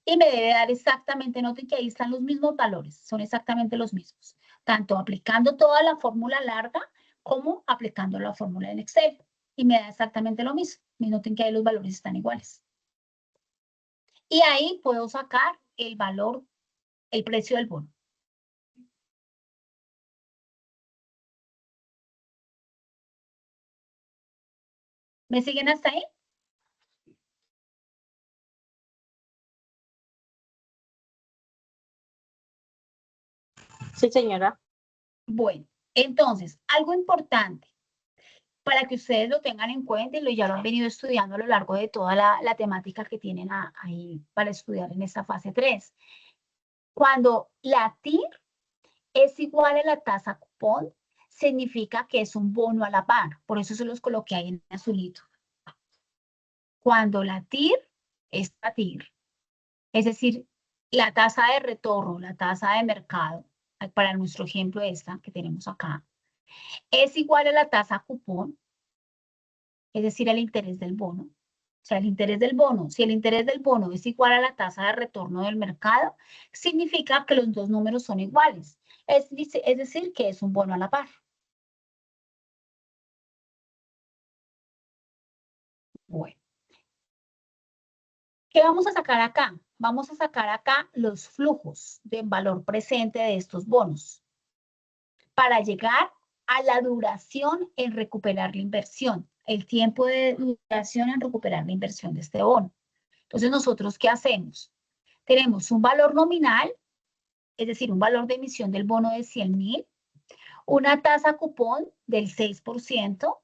Y me debe dar exactamente, noten que ahí están los mismos valores, son exactamente los mismos. Tanto aplicando toda la fórmula larga como aplicando la fórmula en Excel. Y me da exactamente lo mismo. Y noten que ahí los valores están iguales. Y ahí puedo sacar el valor, el precio del bono. ¿Me siguen hasta ahí? Sí, señora. Bueno, entonces, algo importante para que ustedes lo tengan en cuenta y ya lo han venido estudiando a lo largo de toda la temática que tienen ahí para estudiar en esta fase 3. Cuando la TIR es igual a la tasa cupón, significa que es un bono a la par. Por eso se los coloqué ahí en azulito. Cuando la TIR es la TIR, es decir, la tasa de retorno, la tasa de mercado, para nuestro ejemplo esta que tenemos acá, es igual a la tasa cupón, es decir, al interés del bono. O sea, el interés del bono, si el interés del bono es igual a la tasa de retorno del mercado, significa que los dos números son iguales. Es decir, que es un bono a la par. Bueno. ¿Qué vamos a sacar acá? Vamos a sacar acá los flujos de valor presente de estos bonos para llegar a la duración en recuperar la inversión, el tiempo de duración en recuperar la inversión de este bono. Entonces, ¿nosotros qué hacemos? Tenemos un valor nominal, es decir, un valor de emisión del bono de 100.000, una tasa cupón del 6%,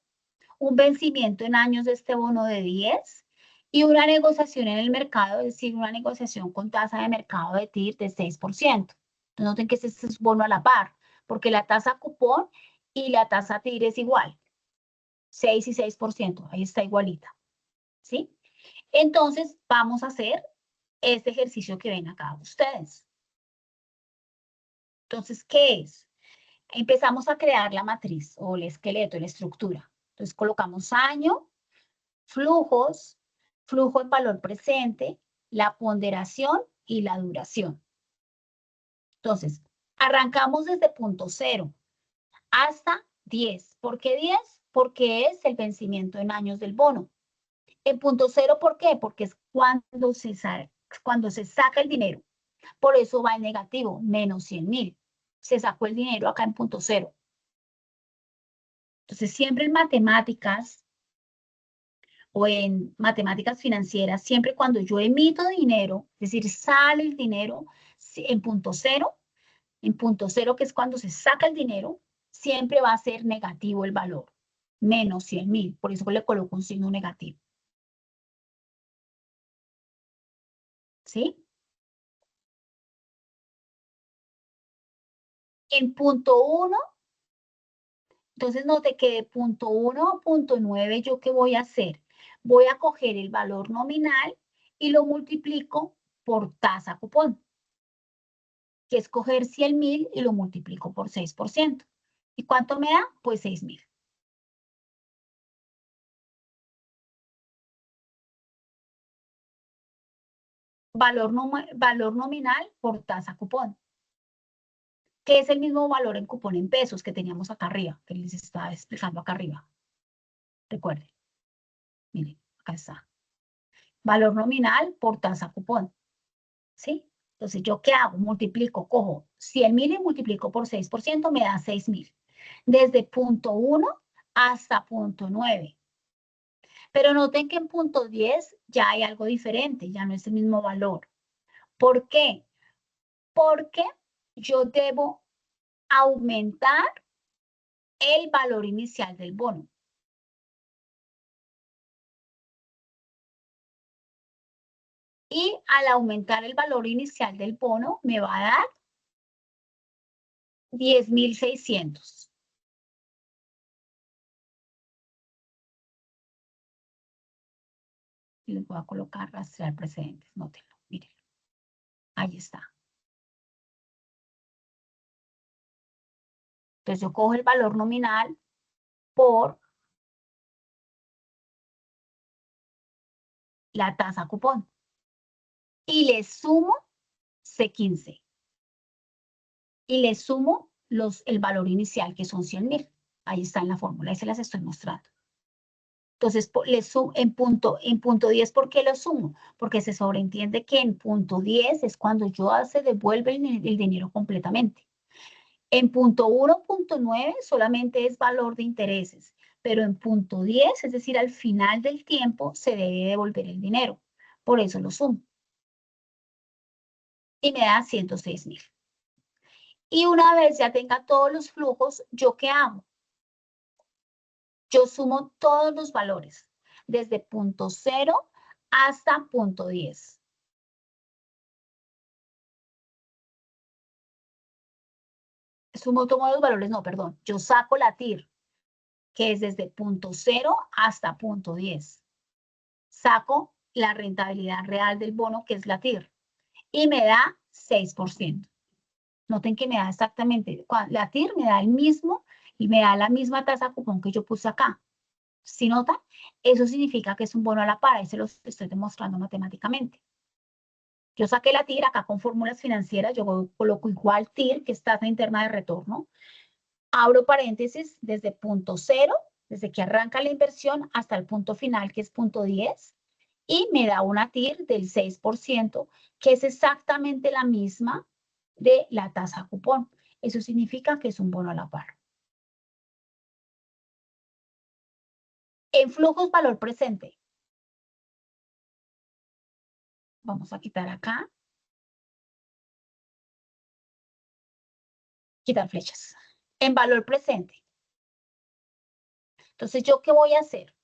un vencimiento en años de este bono de 10 y una negociación en el mercado, es decir, una negociación con tasa de mercado de TIR de 6%. Entonces, noten que este es bono a la par, porque la tasa cupón y la tasa TIR es igual, 6 y 6%, ahí está igualita, ¿sí? Entonces, vamos a hacer este ejercicio que ven acá ustedes. Entonces, ¿qué es? Empezamos a crear la matriz o el esqueleto, la estructura. Entonces, colocamos año, flujos, flujo en valor presente, la ponderación y la duración. Entonces, arrancamos desde punto 0 hasta 10. ¿Por qué 10? Porque es el vencimiento en años del bono. En punto 0, ¿por qué? Porque es cuando se saca el dinero. Por eso va en negativo, menos 100.000. Se sacó el dinero acá en punto 0. Entonces, siempre en matemáticas o en matemáticas financieras, siempre cuando yo emito dinero, es decir, sale el dinero en punto 0, que es cuando se saca el dinero, siempre va a ser negativo el valor, menos 100.000. Por eso le coloco un signo negativo. ¿Sí? En punto 1, entonces note que de punto 1 a punto 9, ¿yo qué voy a hacer? Voy a coger el valor nominal y lo multiplico por tasa cupón, que es coger 100.000 y lo multiplico por 6%. ¿Y cuánto me da? Pues 6.000. valor nominal por tasa cupón, que es el mismo valor en cupón en pesos que teníamos acá arriba, que les estaba explicando acá arriba. Recuerden. Miren, acá está. Valor nominal por tasa cupón. ¿Sí? Entonces, ¿yo qué hago? Multiplico, cojo 100.000 y multiplico por 6%, me da 6.000. Desde punto 1 hasta punto 9. Pero noten que en punto 10 ya hay algo diferente, ya no es el mismo valor. ¿Por qué? Porque yo debo aumentar el valor inicial del bono. Y al aumentar el valor inicial del bono, me va a dar 10.600. Y les voy a colocar rastrear precedentes, nótenlo, miren. Ahí está. Entonces yo cojo el valor nominal por la tasa cupón y le sumo C15. Y le sumo el valor inicial, que son 100.000. Ahí está en la fórmula, ahí se las estoy mostrando. Entonces, le sumo en punto 10, ¿por qué lo sumo? Porque se sobreentiende que en punto 10 es cuando se devuelve el dinero completamente. En punto 1, punto 9 solamente es valor de intereses, pero en punto 10, es decir, al final del tiempo, se debe devolver el dinero. Por eso lo sumo. Y me da 106.000. Y una vez ya tenga todos los flujos, ¿yo qué hago? Yo sumo todos los valores, desde punto 0 hasta punto 10. Sumo todos los valores, no, perdón. Yo saco la TIR, que es desde punto 0 hasta punto 10. Saco la rentabilidad real del bono, que es la TIR, y me da 6%. Noten que me da exactamente, la TIR me da el mismo y me da la misma tasa cupón que yo puse acá. ¿Sí notan? Eso significa que es un bono a la par, y se los estoy demostrando matemáticamente. Yo saqué la TIR acá con fórmulas financieras, yo coloco igual TIR, que es tasa interna de retorno. Abro paréntesis desde punto 0, desde que arranca la inversión hasta el punto final, que es punto 10, y me da una TIR del 6%, que es exactamente la misma de la tasa cupón. Eso significa que es un bono a la par. En flujos valor presente. Vamos a quitar acá. Quitar flechas. En valor presente. Entonces, ¿yo qué voy a hacer?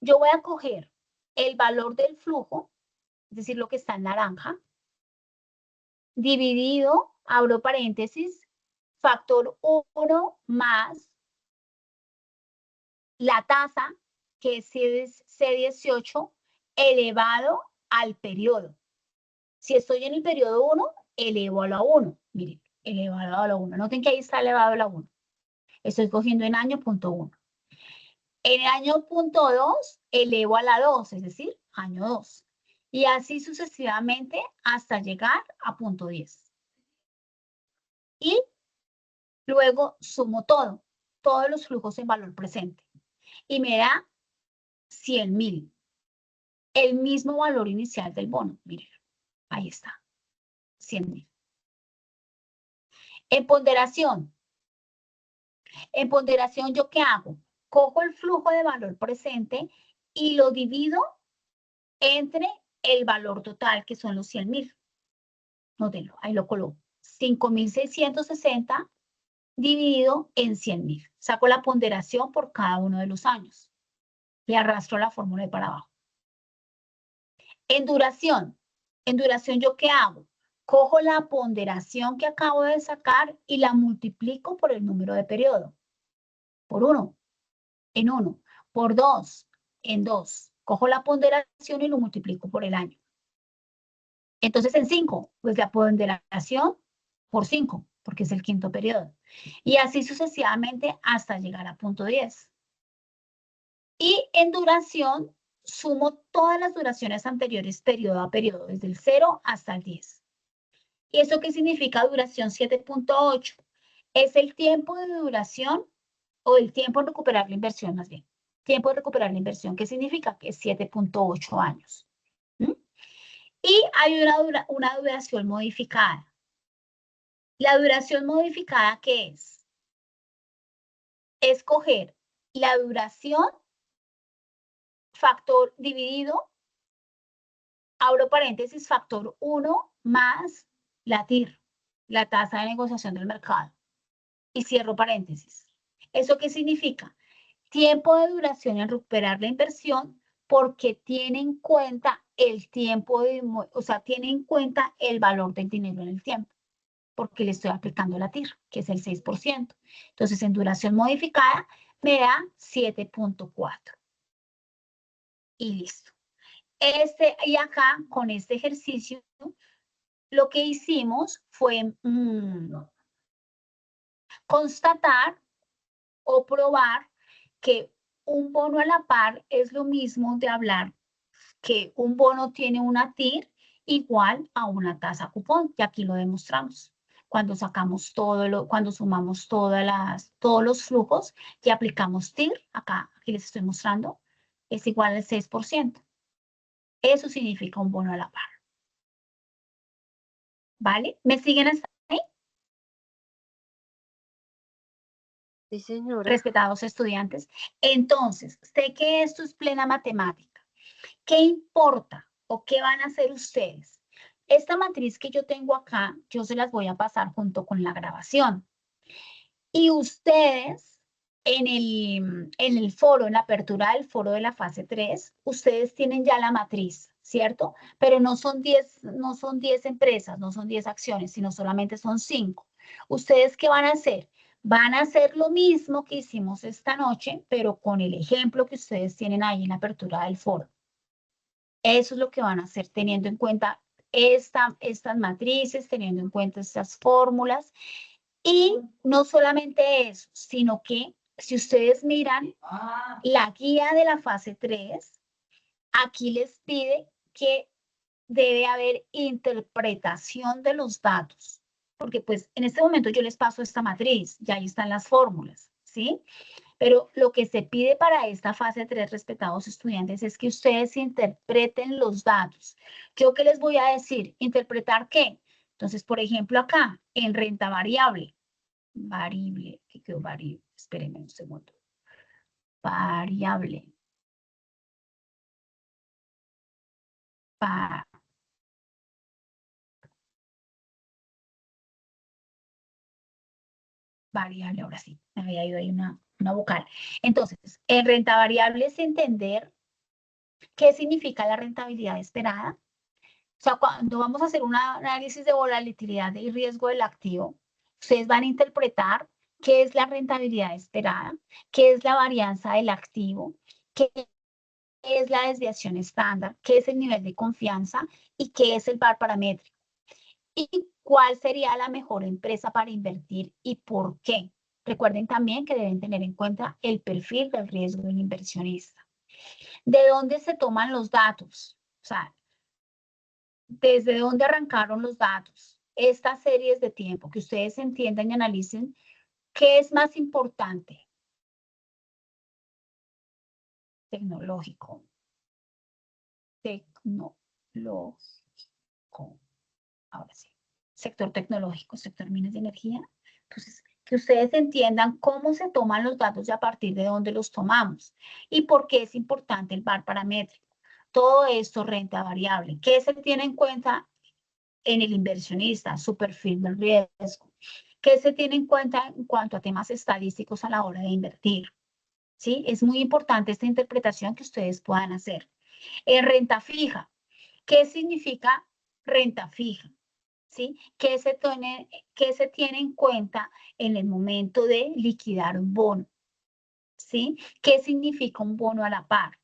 Yo voy a coger el valor del flujo, es decir, lo que está en naranja, dividido, abro paréntesis, factor 1 más la tasa, que es C18, elevado al periodo. Si estoy en el periodo 1, elevo a la 1. Miren, elevado a la 1. Noten que ahí está elevado a la 1. Estoy cogiendo en año punto 1. En el año punto 2, elevo a la 2, es decir, año 2. Y así sucesivamente hasta llegar a punto 10. Y luego sumo todos los flujos en valor presente. Y me da 100.000. El mismo valor inicial del bono. Miren, ahí está. 100.000. En ponderación. En ponderación, ¿yo qué hago? Cojo el flujo de valor presente y lo divido entre el valor total, que son los 100.000. Nótenlo, ahí lo coloco. 5.660 dividido en 100.000. Saco la ponderación por cada uno de los años. Y arrastro la fórmula de para abajo. En duración, ¿yo qué hago? Cojo la ponderación que acabo de sacar y la multiplico por el número de periodo. Por 1, en 1. Por 2, en 2. Cojo la ponderación y lo multiplico por el año. Entonces, en 5, pues la ponderación por 5, porque es el quinto periodo. Y así sucesivamente hasta llegar a punto 10. Y en duración, sumo todas las duraciones anteriores periodo a periodo, desde el 0 hasta el 10. ¿Y eso qué significa duración 7.8? Es el tiempo de duración o el tiempo en recuperar la inversión, más bien. Tiempo de recuperar la inversión, ¿qué significa? Que es 7.8 años. ¿Mm? Y hay una duración modificada. La duración modificada, ¿qué es? Escoger la duración, factor dividido, abro paréntesis, factor 1 más la TIR, la tasa de negociación del mercado. Y cierro paréntesis. ¿Eso qué significa? Tiempo de duración en recuperar la inversión porque tiene en cuenta el tiempo, o sea, tiene en cuenta el valor del dinero en el tiempo, porque le estoy aplicando la TIR, que es el 6%. Entonces, en duración modificada, me da 7.4. Y listo. Y acá, con este ejercicio, lo que hicimos fue constatar o probar que un bono a la par es lo mismo de hablar que un bono tiene una TIR igual a una tasa cupón, y aquí lo demostramos. Cuando sacamos cuando sumamos todos los flujos y aplicamos TIR, aquí les estoy mostrando, es igual al 6%. Eso significa un bono a la par. ¿Vale? ¿Me siguen hasta ahí? Sí, señora. Respetados estudiantes. Entonces, sé que esto es plena matemática. ¿Qué importa o qué van a hacer ustedes? Esta matriz que yo tengo acá, yo se las voy a pasar junto con la grabación. Y ustedes, en el foro, en la apertura del foro de la fase 3, ustedes tienen ya la matriz, ¿cierto? Pero no son 10 empresas, no son 10 acciones, sino solamente son 5. ¿Ustedes qué van a hacer? Van a hacer lo mismo que hicimos esta noche, pero con el ejemplo que ustedes tienen ahí en la apertura del foro. Eso es lo que van a hacer, teniendo en cuenta estas matrices, teniendo en cuenta estas fórmulas. Y no solamente eso, sino que si ustedes miran la guía de la fase 3, aquí les pide que debe haber interpretación de los datos. Porque pues en este momento yo les paso esta matriz, y ahí están las fórmulas, ¿sí? Pero lo que se pide para esta fase 3, respetados estudiantes, es que ustedes interpreten los datos. ¿Yo qué les voy a decir? ¿Interpretar qué? Entonces, por ejemplo, acá, en renta variable, ¿qué quedó variable? Espérenme un segundo. Variable. Variable, ahora sí, me había ido ahí una vocal. Entonces, en renta variable es entender qué significa la rentabilidad esperada. O sea, cuando vamos a hacer un análisis de volatilidad y riesgo del activo, ustedes van a interpretar qué es la rentabilidad esperada, qué es la varianza del activo, qué es la desviación estándar, qué es el nivel de confianza y qué es el VaR paramétrico. Y cuál sería la mejor empresa para invertir y por qué. Recuerden también que deben tener en cuenta el perfil del riesgo del inversionista. ¿De dónde se toman los datos? O sea, ¿desde dónde arrancaron los datos? Estas series de tiempo, que ustedes entiendan y analicen qué es más importante. Tecnológico. Ahora sí. Sector tecnológico, sector minas de energía. Entonces, que ustedes entiendan cómo se toman los datos y a partir de dónde los tomamos y por qué es importante el VaR paramétrico. Todo esto, renta variable. ¿Qué se tiene en cuenta en el inversionista? Su perfil del riesgo. ¿Qué se tiene en cuenta en cuanto a temas estadísticos a la hora de invertir? ¿Sí? Es muy importante esta interpretación que ustedes puedan hacer. En renta fija, ¿qué significa renta fija? ¿Sí? ¿Qué se tiene en cuenta en el momento de liquidar un bono? ¿Sí? ¿Qué significa un bono a la par?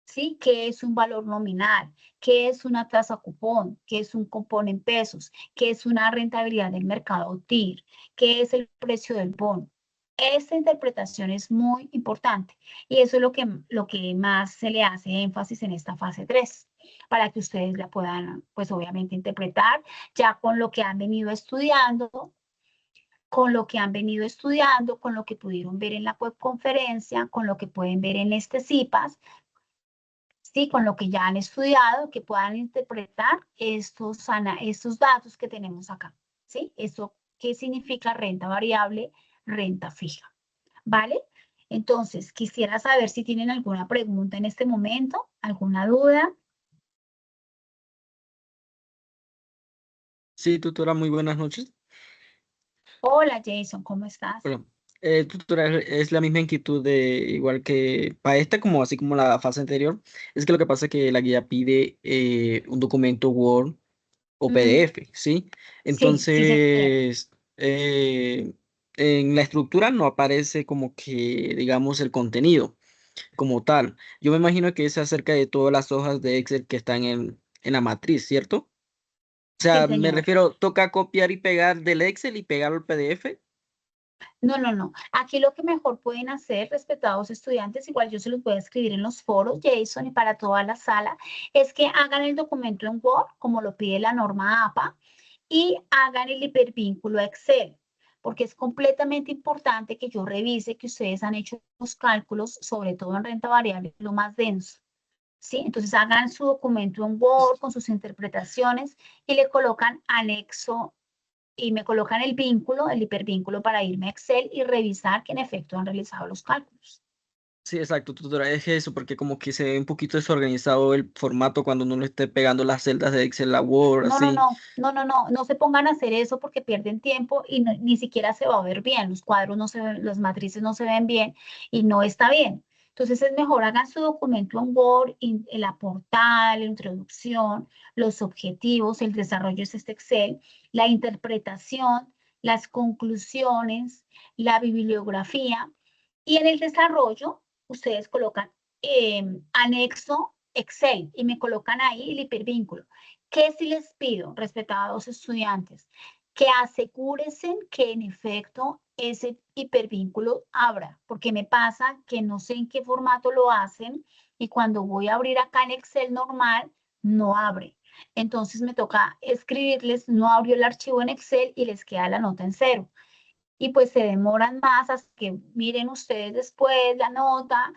¿Sí? ¿Qué es un valor nominal? ¿Qué es una tasa cupón? ¿Qué es un cupón en pesos? ¿Qué es una rentabilidad del mercado TIR? ¿Qué es el precio del bono? Esta interpretación es muy importante y eso es lo que más se le hace énfasis en esta fase 3, para que ustedes la puedan, pues obviamente, interpretar ya con lo que han venido estudiando, con lo que han venido estudiando, con lo que pudieron ver en la webconferencia, con lo que pueden ver en este CIPAS, ¿sí? Con lo que ya han estudiado, que puedan interpretar estos datos que tenemos acá, ¿sí? Eso, ¿qué significa renta variable, renta fija? ¿Vale? Entonces, quisiera saber si tienen alguna pregunta en este momento, alguna duda. Sí, tutora, muy buenas noches. Hola Jason, ¿cómo estás? Bueno, tutora, es la misma inquietud de igual que para esta, como así como la fase anterior. Es que lo que pasa es que la guía pide un documento Word o Ujú. PDF, ¿sí? Sí, sí, señor. Entonces, en la estructura no aparece como que, digamos, el contenido como tal. Yo me imagino que es acerca de todas las hojas de Excel que están en la matriz, ¿cierto? O Sí, sea, me señor. refiero, toca copiar y pegar del Excel y pegarlo al PDF. No, no, no. Aquí lo que mejor pueden hacer, respetados estudiantes, igual yo se los voy a escribir en los foros, Jason, y para toda la sala, es que hagan el documento en Word, como lo pide la norma APA, y hagan el hipervínculo a Excel, porque es completamente importante que yo revise que ustedes han hecho los cálculos, sobre todo en renta variable, lo más denso. ¿Sí? Entonces hagan su documento en Word con sus interpretaciones y le colocan anexo y me colocan el vínculo, el hipervínculo para irme a Excel y revisar que en efecto han realizado los cálculos. Sí, exacto, tutora, es eso, porque como que se ve un poquito desorganizado el formato cuando uno le esté pegando las celdas de Excel a Word, No, no, así. no, no, no, no, no se pongan a hacer eso porque pierden tiempo y ni siquiera se va a ver bien. Los cuadros no se ven, las matrices no se ven bien y no está bien. Entonces es mejor hagan su documento en Word, en la portada, la introducción, los objetivos, el desarrollo es este Excel, la interpretación, las conclusiones, la bibliografía y en el desarrollo ustedes colocan anexo Excel y me colocan ahí el hipervínculo. ¿Qué sí les pido, respetados estudiantes? Que asegúrense que en efecto ese hipervínculo abra, porque me pasa que no sé en qué formato lo hacen y cuando voy a abrir acá en Excel normal, no abre. Entonces me toca escribirles, no abrió el archivo en Excel y les queda la nota en cero. Y pues se demoran más hasta que miren ustedes después la nota,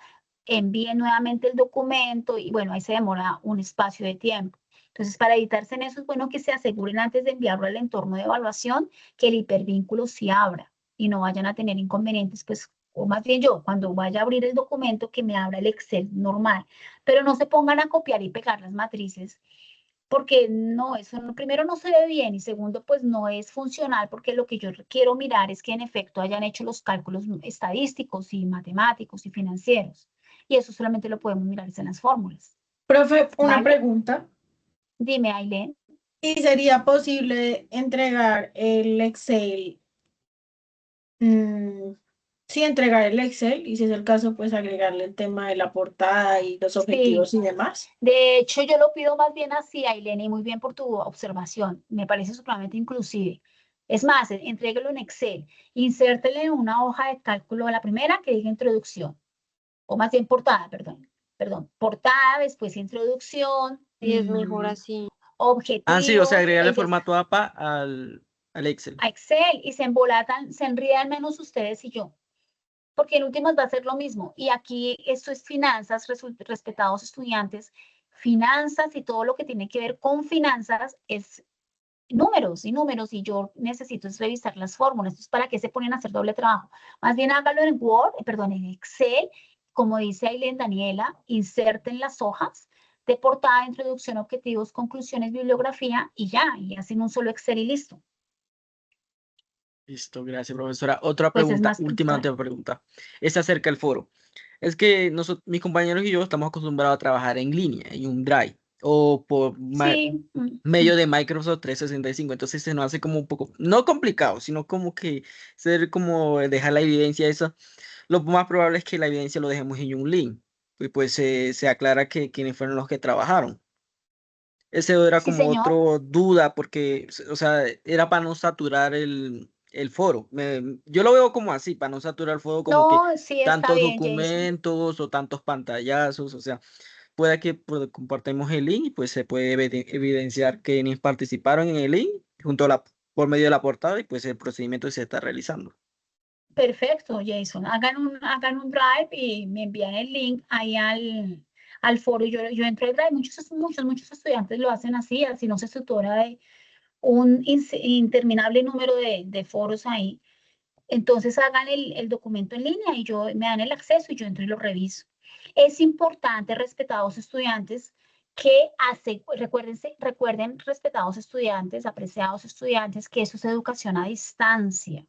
envíen nuevamente el documento y bueno, ahí se demora un espacio de tiempo. Entonces, para evitarse en eso, es bueno que se aseguren antes de enviarlo al entorno de evaluación que el hipervínculo sí abra y no vayan a tener inconvenientes, pues, o más bien yo, cuando vaya a abrir el documento, que me abra el Excel normal, pero no se pongan a copiar y pegar las matrices porque no, eso primero no se ve bien y segundo, pues no es funcional porque lo que yo quiero mirar es que en efecto hayan hecho los cálculos estadísticos y matemáticos y financieros. Y eso solamente lo podemos mirar en las fórmulas. Profe, una ¿Vale? pregunta. Dime, Ailén. ¿Y sería posible entregar el Excel? Sí, entregar el Excel y si es el caso, pues agregarle el tema de la portada y los Sí, objetivos y demás. de hecho yo lo pido más bien así, Ailén, y muy bien por tu observación. Me parece supremamente inclusive. Es más, entréguelo en Excel, insértele en una hoja de cálculo a la primera que diga introducción. O más bien portada, perdón, portada, después introducción, Sí, es mejor así. Ah, sí, o sea, objetivos, agregarle formato APA al Excel. a Excel y se embolatan, se enredan menos ustedes y yo, porque en últimas va a ser lo mismo. Y aquí esto es finanzas, respetados estudiantes, finanzas y todo lo que tiene que ver con finanzas es números y números y yo necesito es revisar las fórmulas. Entonces, ¿para qué se ponen a hacer doble trabajo? Más bien hágalo en Word, perdón, en Excel, como dice Aileen Daniela, inserten las hojas de portada, introducción, objetivos, conclusiones, bibliografía y ya, y hacen un solo Excel y listo. Listo, gracias, profesora. Otra Pues es pregunta, más última puntual. pregunta. Es acerca del foro. Es que mis compañeros y yo estamos acostumbrados a trabajar en línea, en un Drive, o por Sí, medio de Microsoft 365. Entonces se nos hace como un poco, no complicado, sino como que ser como dejar la evidencia esa. Lo más probable es que la evidencia lo dejemos en un link. Y pues se aclara que quienes fueron los que trabajaron. Ese era sí, como señor. otro duda, porque, o sea, era para no saturar el foro. Yo lo veo como así, para no saturar el foro como que No, sí, está tantos bien, Jason. documentos o tantos pantallazos, o sea, puede que pues, compartamos el link y pues se puede evidenciar quienes participaron en el link junto a por medio de la portada y pues el procedimiento se está realizando. Perfecto, Jason. Hagan un drive y me envían el link ahí al foro. Yo entro al drive. Muchos estudiantes lo hacen así, así no se estructura de un interminable número de foros ahí. Entonces hagan el documento en línea y me dan el acceso y yo entro y lo reviso. Es importante, respetados estudiantes, que recuerden, respetados estudiantes, apreciados estudiantes, que eso es educación a distancia.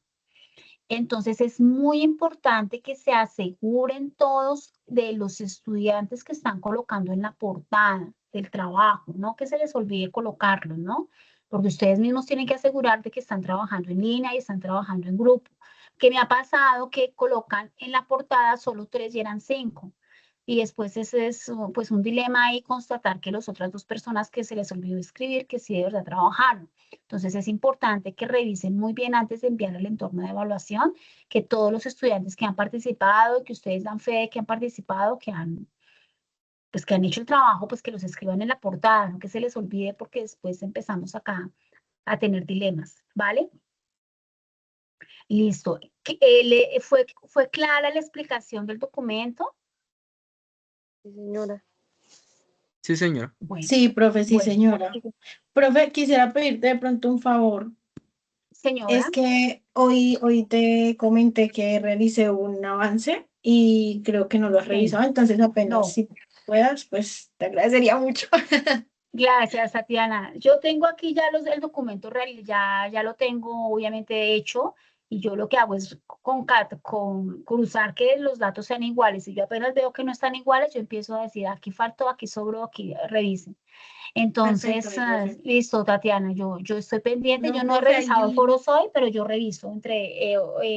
Entonces es muy importante que se aseguren todos de los estudiantes que están colocando en la portada del trabajo, no que se les olvide colocarlos, ¿no? Porque ustedes mismos tienen que asegurar de que están trabajando en línea y están trabajando en grupo. Que me ha pasado que colocan en la portada solo 3 y eran 5. Y después ese es pues un dilema ahí constatar que las otras 2 personas que se les olvidó escribir, que sí de verdad trabajaron. Entonces es importante que revisen muy bien antes de enviar al entorno de evaluación, que todos los estudiantes que han participado, que ustedes dan fe de que han participado, pues que han hecho el trabajo, pues que los escriban en la portada, no que se les olvide porque después empezamos acá a tener dilemas, ¿vale? Listo. ¿Fue clara la explicación del documento? Sí, señora. Sí, señor. Bueno, Sí, profe, sí, bueno, señora. Profe, quisiera pedirte de pronto un favor. señora. Es que hoy te comenté que realicé un avance y creo que no lo has Sí, revisado, entonces apenas no. si puedas, pues te agradecería mucho. Gracias, Tatiana. Yo tengo aquí ya el documento real, ya lo tengo obviamente hecho y yo lo que hago es con cruzar que los datos sean iguales. Si yo apenas veo que no están iguales, yo empiezo a decir, aquí faltó, aquí sobró, aquí revisen. Perfecto, Entonces, mi profe. listo, Tatiana, yo estoy pendiente. No, Yo no he profe, revisado allí, foros hoy, pero yo reviso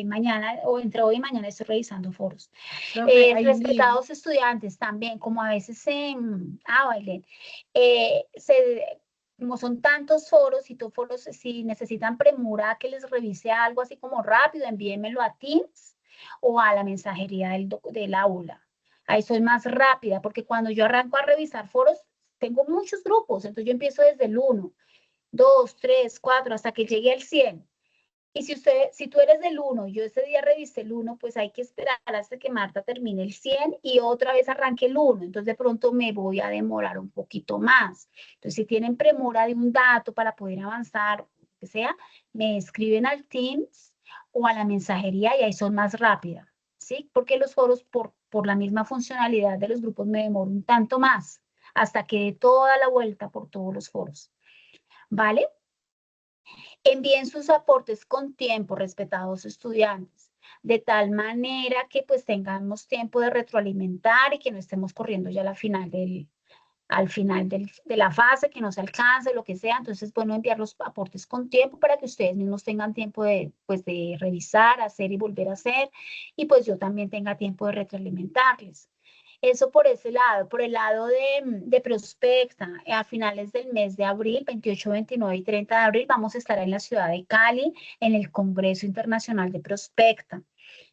mañana o entre hoy y mañana estoy revisando foros. profe, allí. Respetados estudiantes también, como a veces Bailén, como son tantos foros, si necesitan premura que les revise algo así como rápido, envíenmelo a Teams o a la mensajería del aula. Ahí soy más rápida, porque cuando yo arranco a revisar foros, tengo muchos grupos, entonces yo empiezo desde el 1, 2, 3, 4, hasta que llegue al 100. Y si tú eres del 1, yo ese día revisé el 1, pues hay que esperar hasta que Marta termine el 100 y otra vez arranque el 1. Entonces de pronto me voy a demorar un poquito más. Entonces si tienen premura de un dato para poder avanzar, lo que sea, me escriben al Teams o a la mensajería y ahí son más rápidas, ¿sí? Porque los foros, por la misma funcionalidad de los grupos, me demoro un tanto más hasta que dé toda la vuelta por todos los foros, ¿vale? Envíen sus aportes con tiempo, respetados estudiantes, de tal manera que pues tengamos tiempo de retroalimentar y que no estemos corriendo ya al final de la fase, que no se alcance, lo que sea. Entonces, bueno, enviar los aportes con tiempo para que ustedes mismos tengan tiempo pues, de revisar, hacer y volver a hacer, y pues yo también tenga tiempo de retroalimentarles. Eso por ese lado. Por el lado de Prospecta, a finales del mes de abril, 28, 29 y 30 de abril, vamos a estar en la ciudad de Cali, en el Congreso Internacional de Prospecta.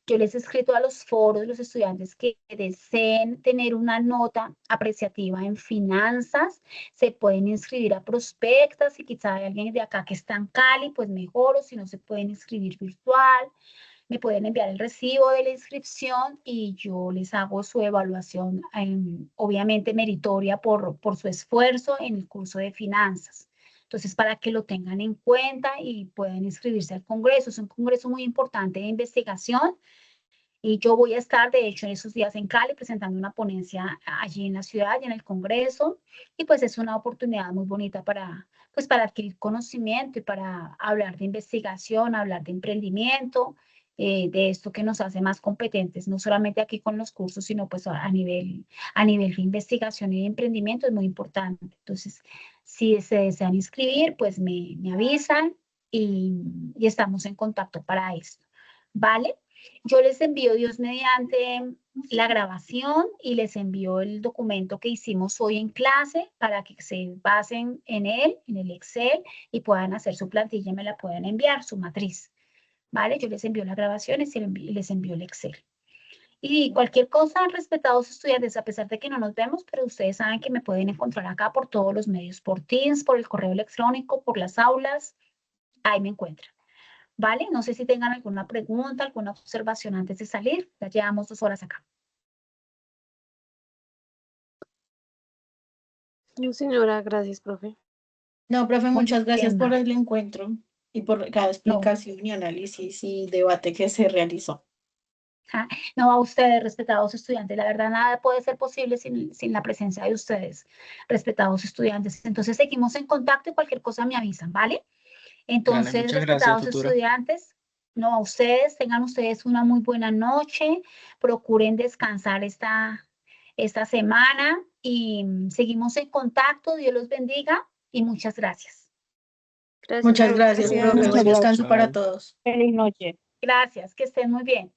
Yo les he escrito a los foros, los estudiantes que deseen tener una nota apreciativa en finanzas, se pueden inscribir a Prospecta. Si quizá hay alguien de acá que está en Cali, pues mejor, o si no se pueden inscribir virtual. Me pueden enviar el recibo de la inscripción y yo les hago su evaluación, obviamente meritoria por su esfuerzo en el curso de finanzas. Entonces, para que lo tengan en cuenta y puedan inscribirse al congreso. Es un congreso muy importante de investigación y yo voy a estar, de hecho, en esos días en Cali presentando una ponencia allí en la ciudad y en el congreso. Y pues es una oportunidad muy bonita pues para adquirir conocimiento y para hablar de investigación, hablar de emprendimiento, de esto que nos hace más competentes, no solamente aquí con los cursos, sino pues a nivel de investigación y de emprendimiento es muy importante. Entonces, si se desean inscribir, pues me avisan y estamos en contacto para esto. ¿Vale? Yo les envío, Dios mediante, la grabación y les envío el documento que hicimos hoy en clase para que se basen en él, en el Excel, y puedan hacer su plantilla y me la puedan enviar, su matriz. ¿vale? Yo les envío las grabaciones y les envío el Excel. Y cualquier cosa, respetados estudiantes, a pesar de que no nos vemos, pero ustedes saben que me pueden encontrar acá por todos los medios, por Teams, por el correo electrónico, por las aulas, ahí me encuentran, ¿vale? No sé si tengan alguna pregunta, alguna observación antes de salir, ya llevamos 2 horas acá. No, señora, gracias, profe. No, profe, Muy muchas gracias bien, por Mari. el encuentro y por cada No, explicación y análisis y debate que se realizó. no a ustedes, respetados estudiantes. La verdad, nada puede ser posible sin la presencia de ustedes, respetados estudiantes. Entonces, seguimos en contacto y cualquier cosa me avisan, ¿vale? Vale, Entonces, muchas gracias, respetados tutora. estudiantes, no a ustedes, tengan ustedes una muy buena noche, procuren descansar esta semana y seguimos en contacto. Dios los bendiga y muchas gracias. Gracias, Muchas profe. gracias, Gracias. profe. Buen descanso para Chao. todos. Feliz noche. Gracias, que estén muy bien.